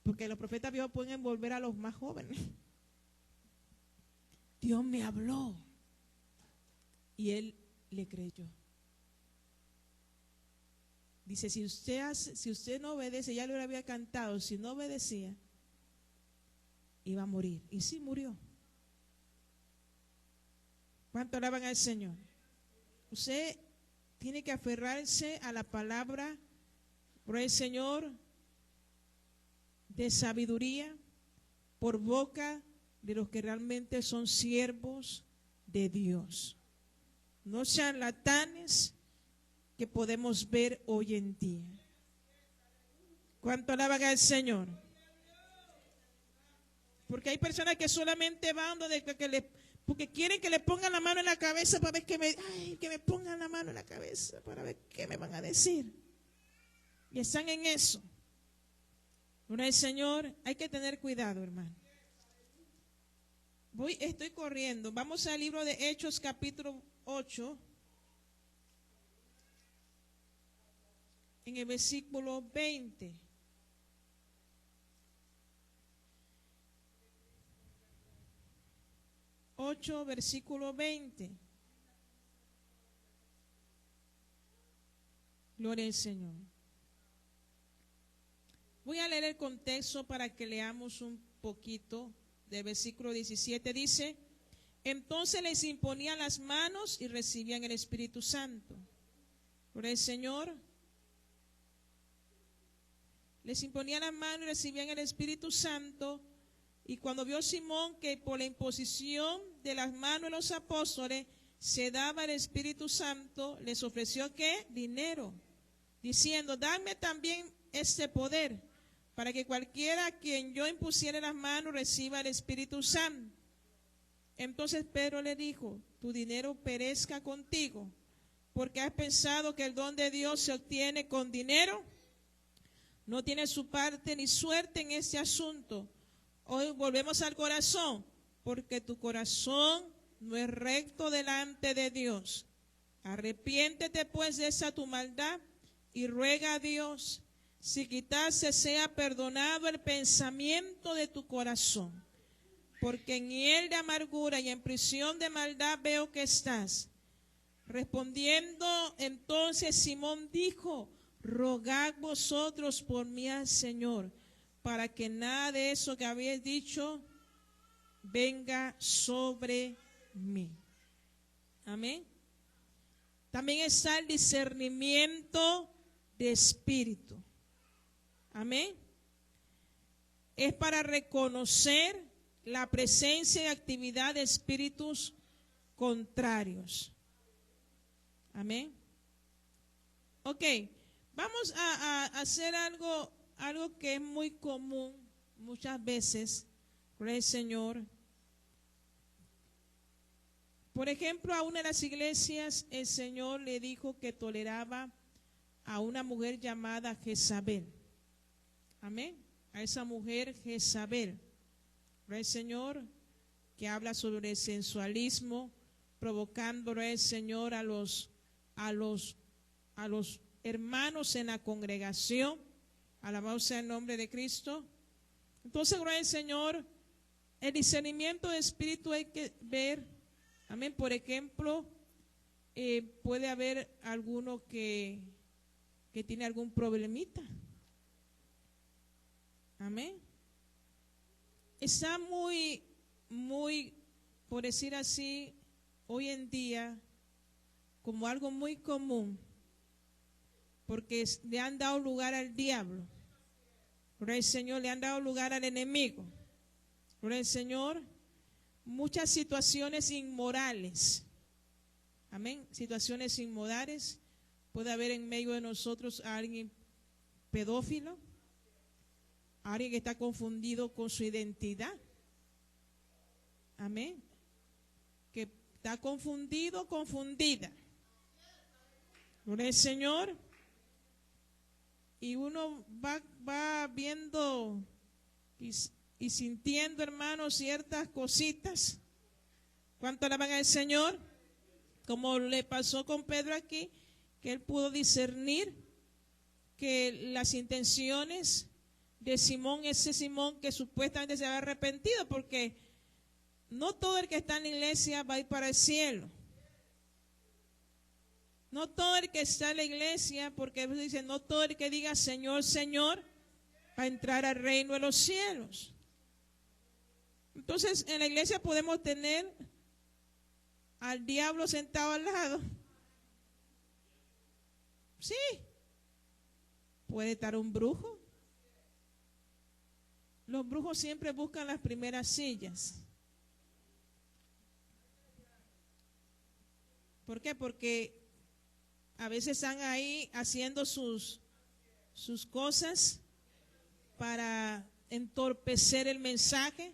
porque los profetas viejos pueden envolver a los más jóvenes. Dios me habló. Y él le creyó. Dice, si usted no obedece, ya le había cantado, si no obedecía, iba a morir. Y sí murió. ¿Cuánto alaban al Señor? Usted tiene que aferrarse a la palabra por el Señor de sabiduría por boca de los que realmente son siervos de Dios. No charlatanes que podemos ver hoy en día. ¿Cuánto alaban al Señor? Porque hay personas que solamente van porque quieren que le pongan la mano en la cabeza para ver que me pongan la mano en la cabeza para ver qué me van a decir. Y están en eso. Gloria al Señor, hay que tener cuidado, hermano. Estoy corriendo. Vamos al libro de Hechos, capítulo 8. En el versículo 20. Versículo 20. Gloria al Señor. Voy a leer el contexto para que leamos un poquito del versículo 17. Dice, entonces les imponían las manos y recibían el Espíritu Santo. Gloria al Señor. Les imponían las manos y recibían el Espíritu Santo. Y cuando vio Simón que por la imposición de las manos de los apóstoles se daba el Espíritu Santo, les ofreció ¿qué? Dinero, diciendo, dame también este poder, para que cualquiera a quien yo impusiere las manos reciba el Espíritu Santo. Entonces Pedro le dijo, tu dinero perezca contigo, porque has pensado que el don de Dios se obtiene con dinero. no tiene su parte ni suerte en este asunto. Hoy volvemos al corazón, porque tu corazón no es recto delante de Dios. Arrepiéntete pues de esa tu maldad y ruega a Dios si quizás se sea perdonado el pensamiento de tu corazón, porque en hiel de amargura y en prisión de maldad veo que estás. Respondiendo entonces Simón dijo: rogad vosotros por mí al Señor, para que nada de eso que habéis dicho venga sobre mí. Amén. También está el discernimiento de espíritu. Amén. Es para reconocer la presencia y actividad de espíritus contrarios. Amén. Ok, vamos a hacer algo que es muy común muchas veces, gloria al Señor. Por ejemplo, a una de las iglesias el Señor le dijo que toleraba a una mujer llamada Jezabel. Amén. A esa mujer Jezabel, gloria al Señor, que habla sobre el sensualismo, provocando al Señor a los hermanos en la congregación. Alabado sea el nombre de Cristo. Entonces, gloria al Señor, el discernimiento de espíritu hay que ver. Amén. Por ejemplo, puede haber alguno que tiene algún problemita. Amén. Está muy, por decir así, hoy en día, como algo muy común, porque le han dado lugar al diablo. Gloria al Señor, le han dado lugar al enemigo. Gloria al Señor. Muchas situaciones inmorales. Amén. Situaciones inmorales. Puede haber en medio de nosotros a alguien pedófilo, a alguien que está confundido con su identidad. Amén. Que está confundido, confundida. Gloria al Señor. Y uno va viendo y sintiendo, hermanos, ciertas cositas. ¿Cuánto alaban al Señor? Como le pasó con Pedro aquí, que él pudo discernir que las intenciones de Simón, ese Simón que supuestamente se había arrepentido, porque no todo el que está en la iglesia va a ir para el cielo. No todo el que está en la iglesia, porque dice, no todo el que diga Señor, Señor, va a entrar al reino de los cielos. Entonces, en la iglesia podemos tener al diablo sentado al lado. Sí. Puede estar un brujo. Los brujos siempre buscan las primeras sillas. ¿Por qué? Porque a veces están ahí haciendo sus cosas para entorpecer el mensaje.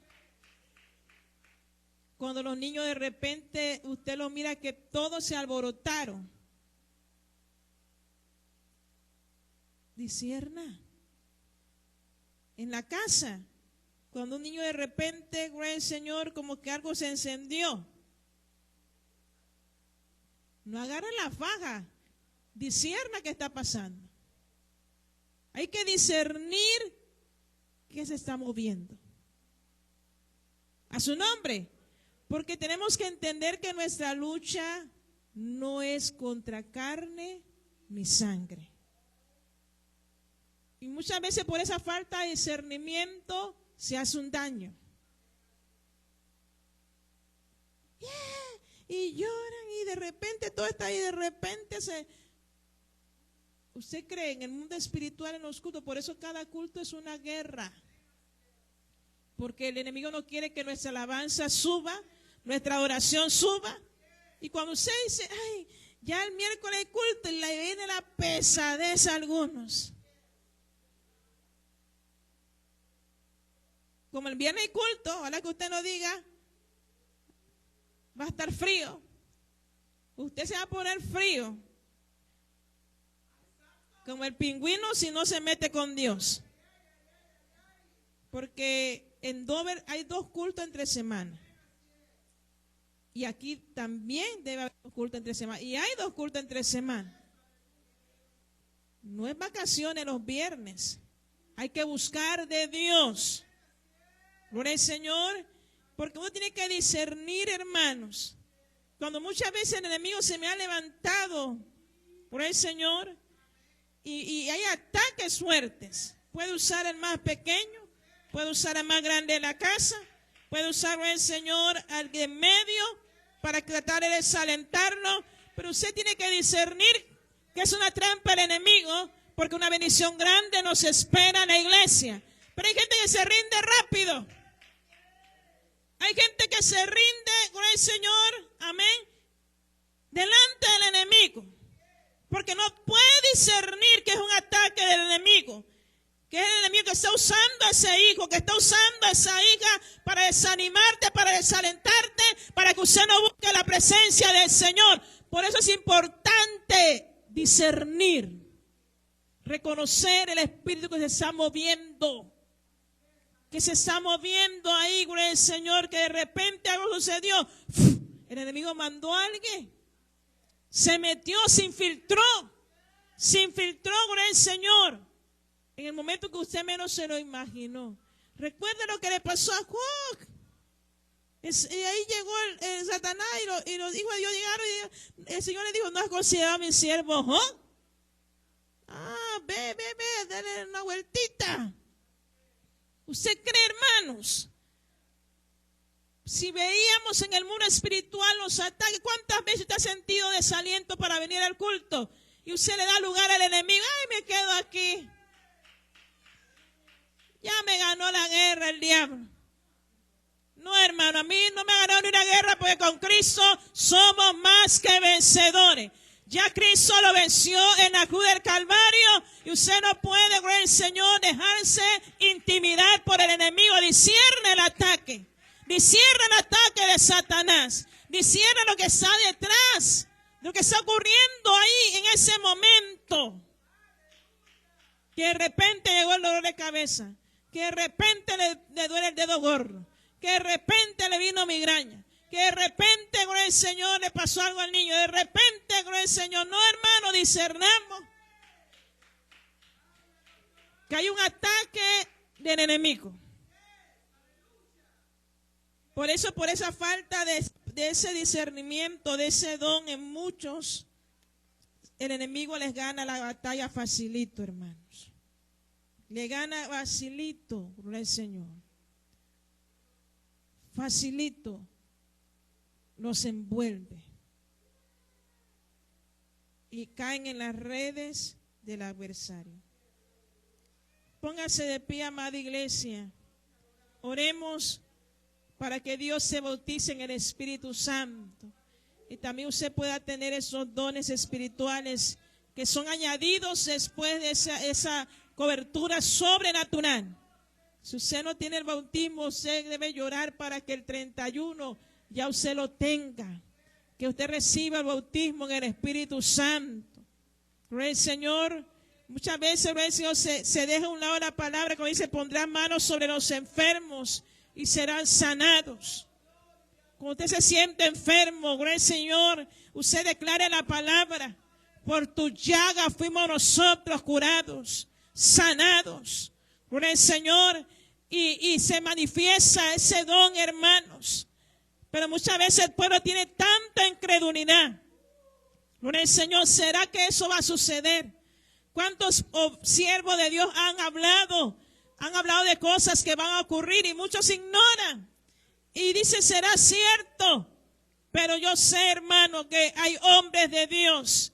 Cuando los niños de repente, usted los mira que todos se alborotaron. Discierna. En la casa, cuando un niño de repente, gloria al Señor, como que algo se encendió. No agarre la faja. Discierna qué está pasando. Hay que discernir qué se está moviendo. A su nombre. Porque tenemos que entender que nuestra lucha no es contra carne ni sangre. Y muchas veces por esa falta de discernimiento se hace un daño. Y lloran y de repente todo está ahí, de repente usted cree en el mundo espiritual, en los cultos, por eso cada culto es una guerra. Porque el enemigo no quiere que nuestra alabanza suba, nuestra oración suba. Y cuando usted dice, ay, ya el miércoles hay culto, y le viene la pesadez a algunos. Como el viernes hay culto, ojalá que usted no diga, va a estar frío. Usted se va a poner frío. como el pingüino si no se mete con Dios. Porque en Dover hay 2 cultos entre semana. Y aquí también debe haber 2 cultos entre semana. Y hay 2 cultos entre semana. No es vacaciones los viernes. Hay que buscar de Dios. Gloria al Señor. Porque uno tiene que discernir, hermanos. Cuando muchas veces el enemigo se me ha levantado por el Señor y hay ataques fuertes. Puede usar el más pequeño, puede usar al más grande de la casa, puede usar el Señor al de en medio para tratar de desalentarlo. Pero usted tiene que discernir que es una trampa del enemigo, porque una bendición grande nos espera en la iglesia. Pero hay gente que se rinde rápido. Hay gente que se rinde con el Señor, amén, delante del enemigo, porque no puede discernir que es un ataque del enemigo, que es el enemigo que está usando a ese hijo, que está usando a esa hija para desanimarte, para desalentarte, para que usted no busque la presencia del Señor. Por eso es importante discernir, reconocer el espíritu que se está moviendo. Que se está moviendo ahí, gloria al Señor, que de repente algo sucedió. El enemigo mandó a alguien. Se metió, se infiltró, gloria al Señor. En el momento que usted menos se lo imaginó. Recuerda lo que le pasó a Job. Y ahí llegó el Satanás y los hijos de Dios llegaron y el Señor le dijo, ¿no has considerado a mi siervo Job? Ve, dale una vueltita. ¿Usted cree, hermanos? Si veíamos en el mundo espiritual los ataques, ¿cuántas veces usted ha sentido desaliento para venir al culto? Y usted le da lugar al enemigo. ¡Ay, me quedo aquí! Ya me ganó la guerra el diablo. No, hermano, a mí no me ha ganado ni una guerra, porque con Cristo somos más que vencedores. Ya Cristo lo venció en la cruz del Calvario y usted no puede, gloria al Señor, dejarse intimidar por el enemigo. Discierne el ataque. Discierne el ataque de Satanás. Discierne lo que está detrás, lo que está ocurriendo ahí en ese momento. Que de repente llegó el dolor de cabeza. Que de repente le duele el dedo gordo. Que de repente le vino migraña. Que de repente, gloria al Señor, le pasó algo al niño. De repente, gloria al Señor. No, hermano, discernamos que hay un ataque del enemigo. Por eso, por esa falta de ese discernimiento, de ese don en muchos, el enemigo les gana la batalla facilito, hermanos. Le gana facilito, gloria al Señor. Facilito. Los envuelve y caen en las redes del adversario. Póngase de pie, amada iglesia. Oremos para que Dios se bautice en el Espíritu Santo y también usted pueda tener esos dones espirituales que son añadidos después de esa cobertura sobrenatural. Si usted no tiene el bautismo, usted debe llorar para que el 31 ya usted lo tenga, que usted reciba el bautismo en el Espíritu Santo. Gloria al Señor. Muchas veces, gloria al Señor, se deja a un lado la palabra cuando dice, pondrán manos sobre los enfermos y serán sanados. Cuando usted se siente enfermo, gloria al Señor, usted declare la palabra, por tu llaga fuimos nosotros curados, sanados. Gloria al Señor, y se manifiesta ese don, hermanos. Pero muchas veces el pueblo tiene tanta incredulidad. Gloria al Señor, ¿será que eso va a suceder? ¿Cuántos siervos de Dios han hablado de cosas que van a ocurrir y muchos ignoran? Y dicen, ¿será cierto? Pero yo sé, hermano, que hay hombres de Dios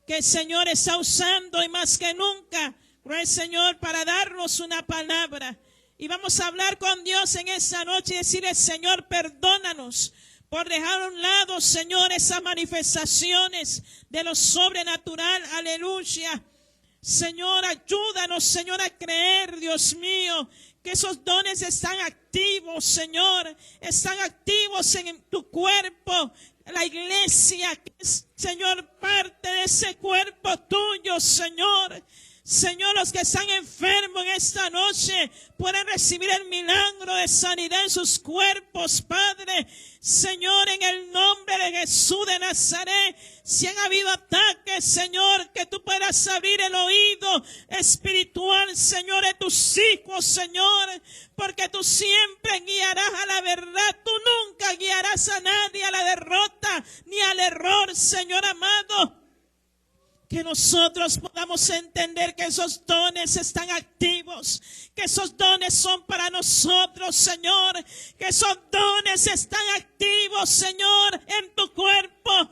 que el Señor está usando y más que nunca, gloria al Señor, para darnos una palabra. Y vamos a hablar con Dios en esa noche y decirle, Señor, perdónanos por dejar a un lado, Señor, esas manifestaciones de lo sobrenatural. Aleluya. Señor, ayúdanos, Señor, a creer, Dios mío, que esos dones están activos, Señor, están activos en tu cuerpo, la iglesia, que es, Señor, parte de ese cuerpo tuyo, Señor. Señor, los que están enfermos en esta noche pueden recibir el milagro de sanidad en sus cuerpos, Padre. Señor, en el nombre de Jesús de Nazaret, si han habido ataques, Señor, que tú puedas abrir el oído espiritual, Señor, de tus hijos, Señor, porque tú siempre guiarás a la verdad. Tú nunca guiarás a nadie a la derrota ni al error, Señor amado. Que nosotros podamos entender que esos dones están activos, que esos dones son para nosotros, Señor, que esos dones están activos, Señor, en tu cuerpo.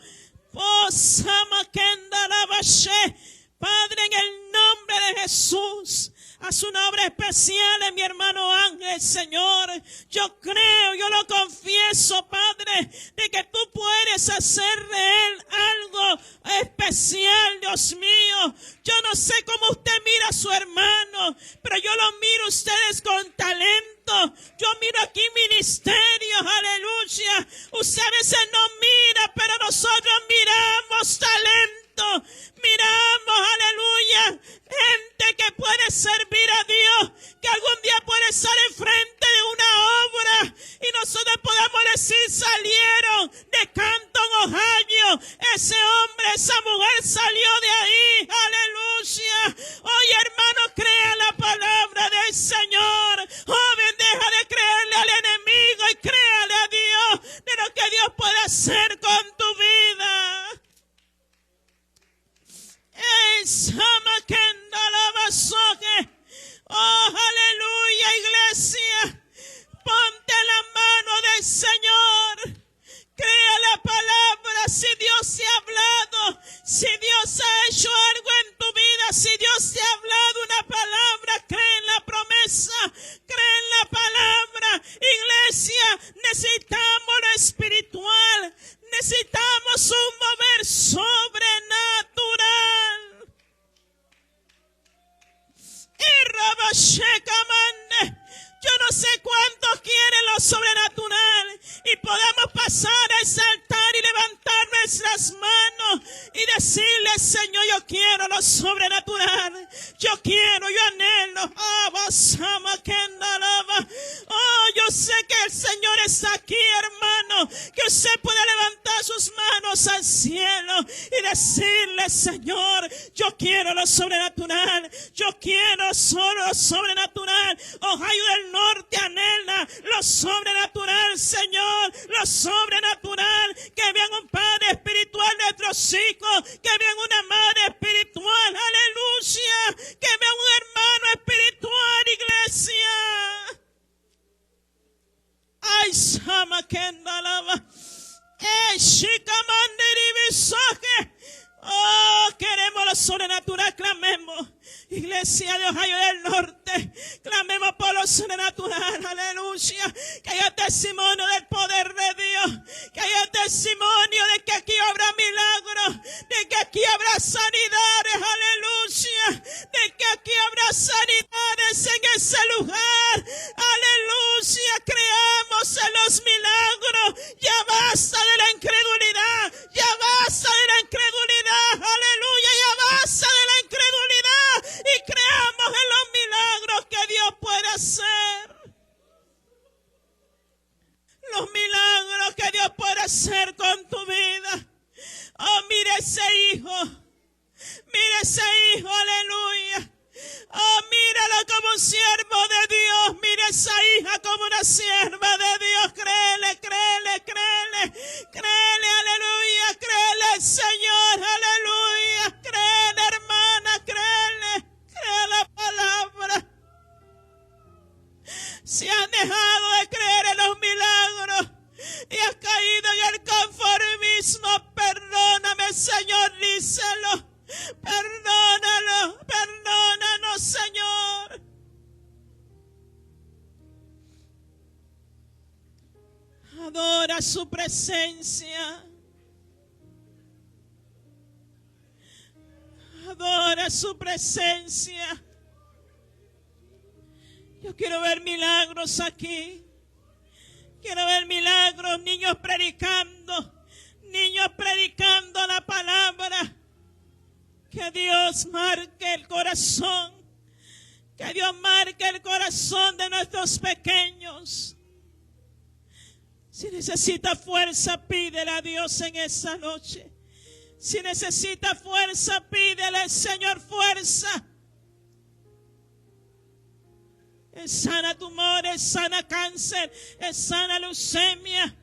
Oh, Padre, en el nombre de Jesús, haz una obra especial en mi hermano Ángel, Señor. Yo creo, yo lo confieso, Padre, de que tú puedes hacer de él algo especial, Dios mío. Yo no sé cómo usted mira a su hermano, pero yo lo miro a ustedes con talento. Yo miro aquí ministerios, aleluya. Usted a veces no mira, pero nosotros miramos talento. Miramos, aleluya, gente que puede servir a Dios, que algún día puede estar enfrente de una obra y nosotros podamos decir, salieron de Canton, Ohio, ese hombre, esa mujer salió de ahí, aleluya. Oye, hermano, crea la palabra del Señor. Joven, deja de creerle al enemigo y créale a Dios de lo que Dios puede hacer con tu vida. Oh, aleluya, iglesia. Ponte la mano del Señor. Crea la palabra. Si Dios te ha hablado, si Dios ha hecho algo en tu vida, si Dios te ha hablado una palabra, cree en la promesa, cree en la palabra. Iglesia, necesitamos lo espiritual, necesitamos un mover sobrenatural. Yo no sé cuántos quieren lo sobrenatural y podemos pasar a exaltar y levantar nuestras manos y decirle, Señor, yo quiero lo sobrenatural, yo quiero, yo anhelo. Oh, yo sé que el Señor está aquí, hermano, que usted puede levantar sus manos al cielo y decirle, Señor, yo quiero lo sobrenatural, yo quiero solo lo sobrenatural. Ohio del Norte anhela lo sobrenatural, Señor, lo sobrenatural. Que vean un padre espiritual de nuestros hijos, que vean una madre espiritual, aleluya, que vean un hermano espiritual, iglesia. Ay, sama que andalaba. Oh, queremos lo sobrenatural, clamemos. Iglesia de Ohio del Norte, clamemos por lo sobrenatural, aleluya. Que haya testimonio del poder de Dios, que haya testimonio de que aquí habrá milagros, de que aquí habrá sanidades, aleluya, de que aquí habrá sanidades en ese lugar, aleluya. Creamos en los milagros, ya basta de la incredulidad, ya basta de la incredulidad, aleluya, ya basta de la incredulidad y creamos en los milagros que Dios puede hacer. Los milagros que Dios puede hacer con tu vida. Oh, mire ese hijo, aleluya. Oh, míralo como un siervo de Dios. Mira esa hija como una sierva de Dios. Créele, créele, créele, créele, aleluya. Créele al Señor, aleluya. Créele, hermana, créele. Crea la palabra. Si has dejado de creer en los milagros y has caído en el conformismo, perdóname, Señor, díselo. Perdónalo, perdónanos, Señor. Adora su presencia. Adora su presencia. Yo quiero ver milagros aquí. Quiero ver milagros, niños predicando la palabra. Que Dios marque el corazón. Que Dios marque el corazón de nuestros pequeños. Si necesita fuerza, pídele a Dios en esta noche. Si necesita fuerza, pídele al Señor fuerza. Él sana tumores, Él sana cáncer, Él sana leucemia.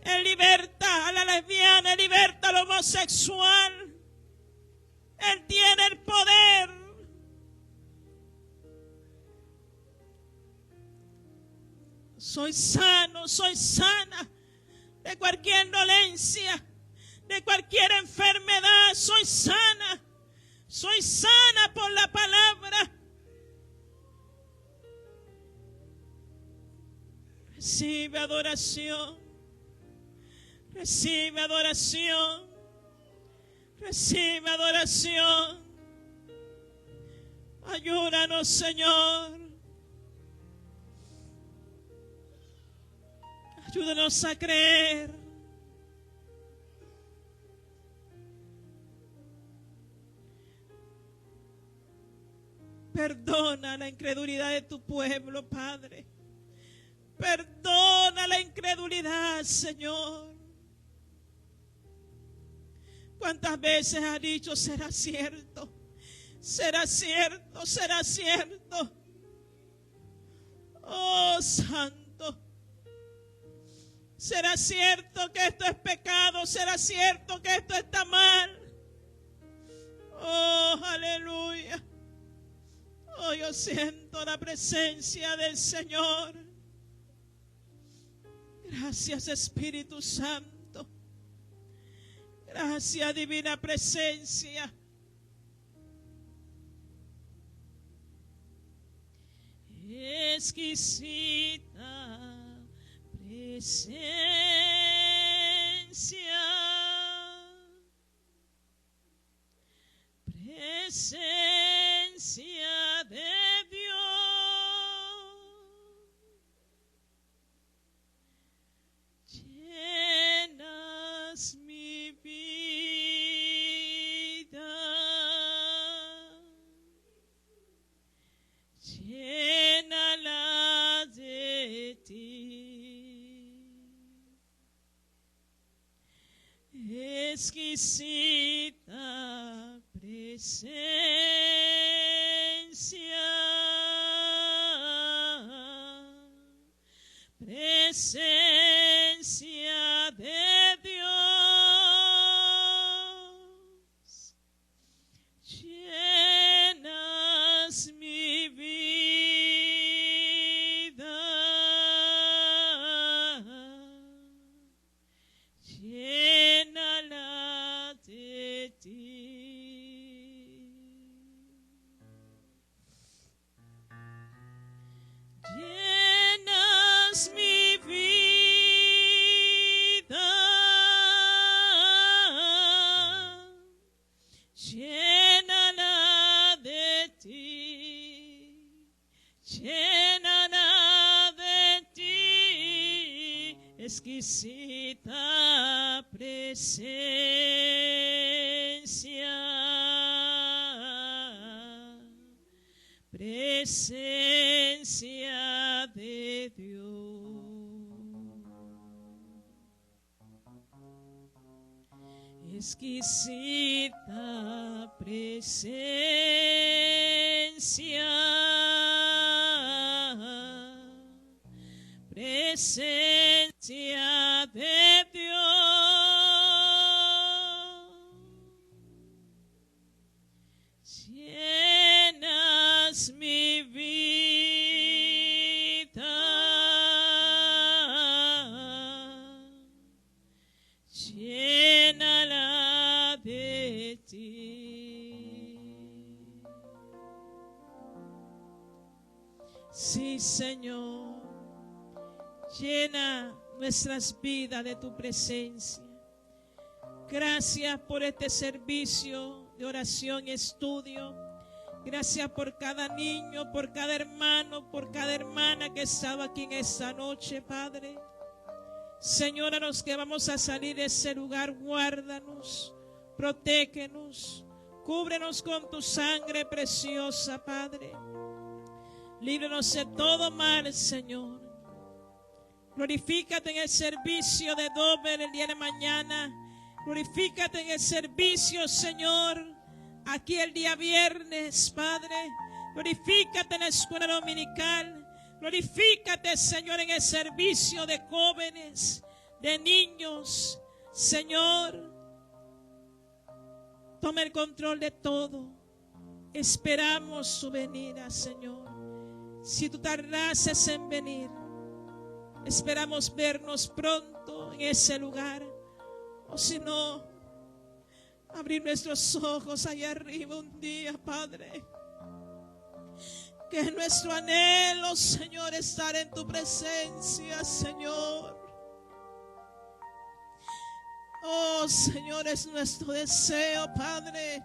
Él liberta a la lesbiana, Él liberta al homosexual. Él tiene el poder. Soy sano, soy sana de cualquier dolencia, de cualquier enfermedad. Soy sana por la palabra. Recibe adoración, recibe adoración, recibe adoración. Ayúdanos, Señor. Ayúdanos a creer. Perdona la incredulidad de tu pueblo, Padre. Perdona la incredulidad, Señor. ¿Cuántas veces ha dicho será cierto? Será cierto, será cierto. Oh, Santo. ¿Será cierto que esto es pecado? ¿Será cierto que esto está mal? Oh, aleluya. Oh, yo siento la presencia del Señor. Gracias, Espíritu Santo. Gracias, divina presencia. Exquisita presencia, presencia de Dios, llenas mi vida, llénala de ti. Exquisita presencia, presencia de Dios, llenas mi vida, llénala de ti. Llenas mi vida, llénala de ti, llénala de ti. Exquisita presencia, presencia de Dios. Exquisita presencia, presencia de Dios, llenas mi vida, llénala de ti. Sí, Señor, llena nuestras vidas de tu presencia. Gracias por este servicio de oración y estudio. Gracias por cada niño, por cada hermano, por cada hermana que estaba aquí en esta noche, Padre. Señor, a los que vamos a salir de ese lugar, guárdanos, protégenos, cúbrenos con tu sangre preciosa, Padre. Líbranos de todo mal, Señor. Glorifícate en el servicio de Dover el día de mañana. Glorifícate en el servicio, Señor, aquí el día viernes, Padre. Glorifícate en la escuela dominical. Glorifícate, Señor, en el servicio de jóvenes, de niños. Señor, toma el control de todo. Esperamos su venida, Señor. Si tú tardases en venir, esperamos vernos pronto en ese lugar. O si no, abrir nuestros ojos allá arriba un día, Padre. Que es nuestro anhelo, Señor, estar en tu presencia, Señor. Oh, Señor, es nuestro deseo, Padre.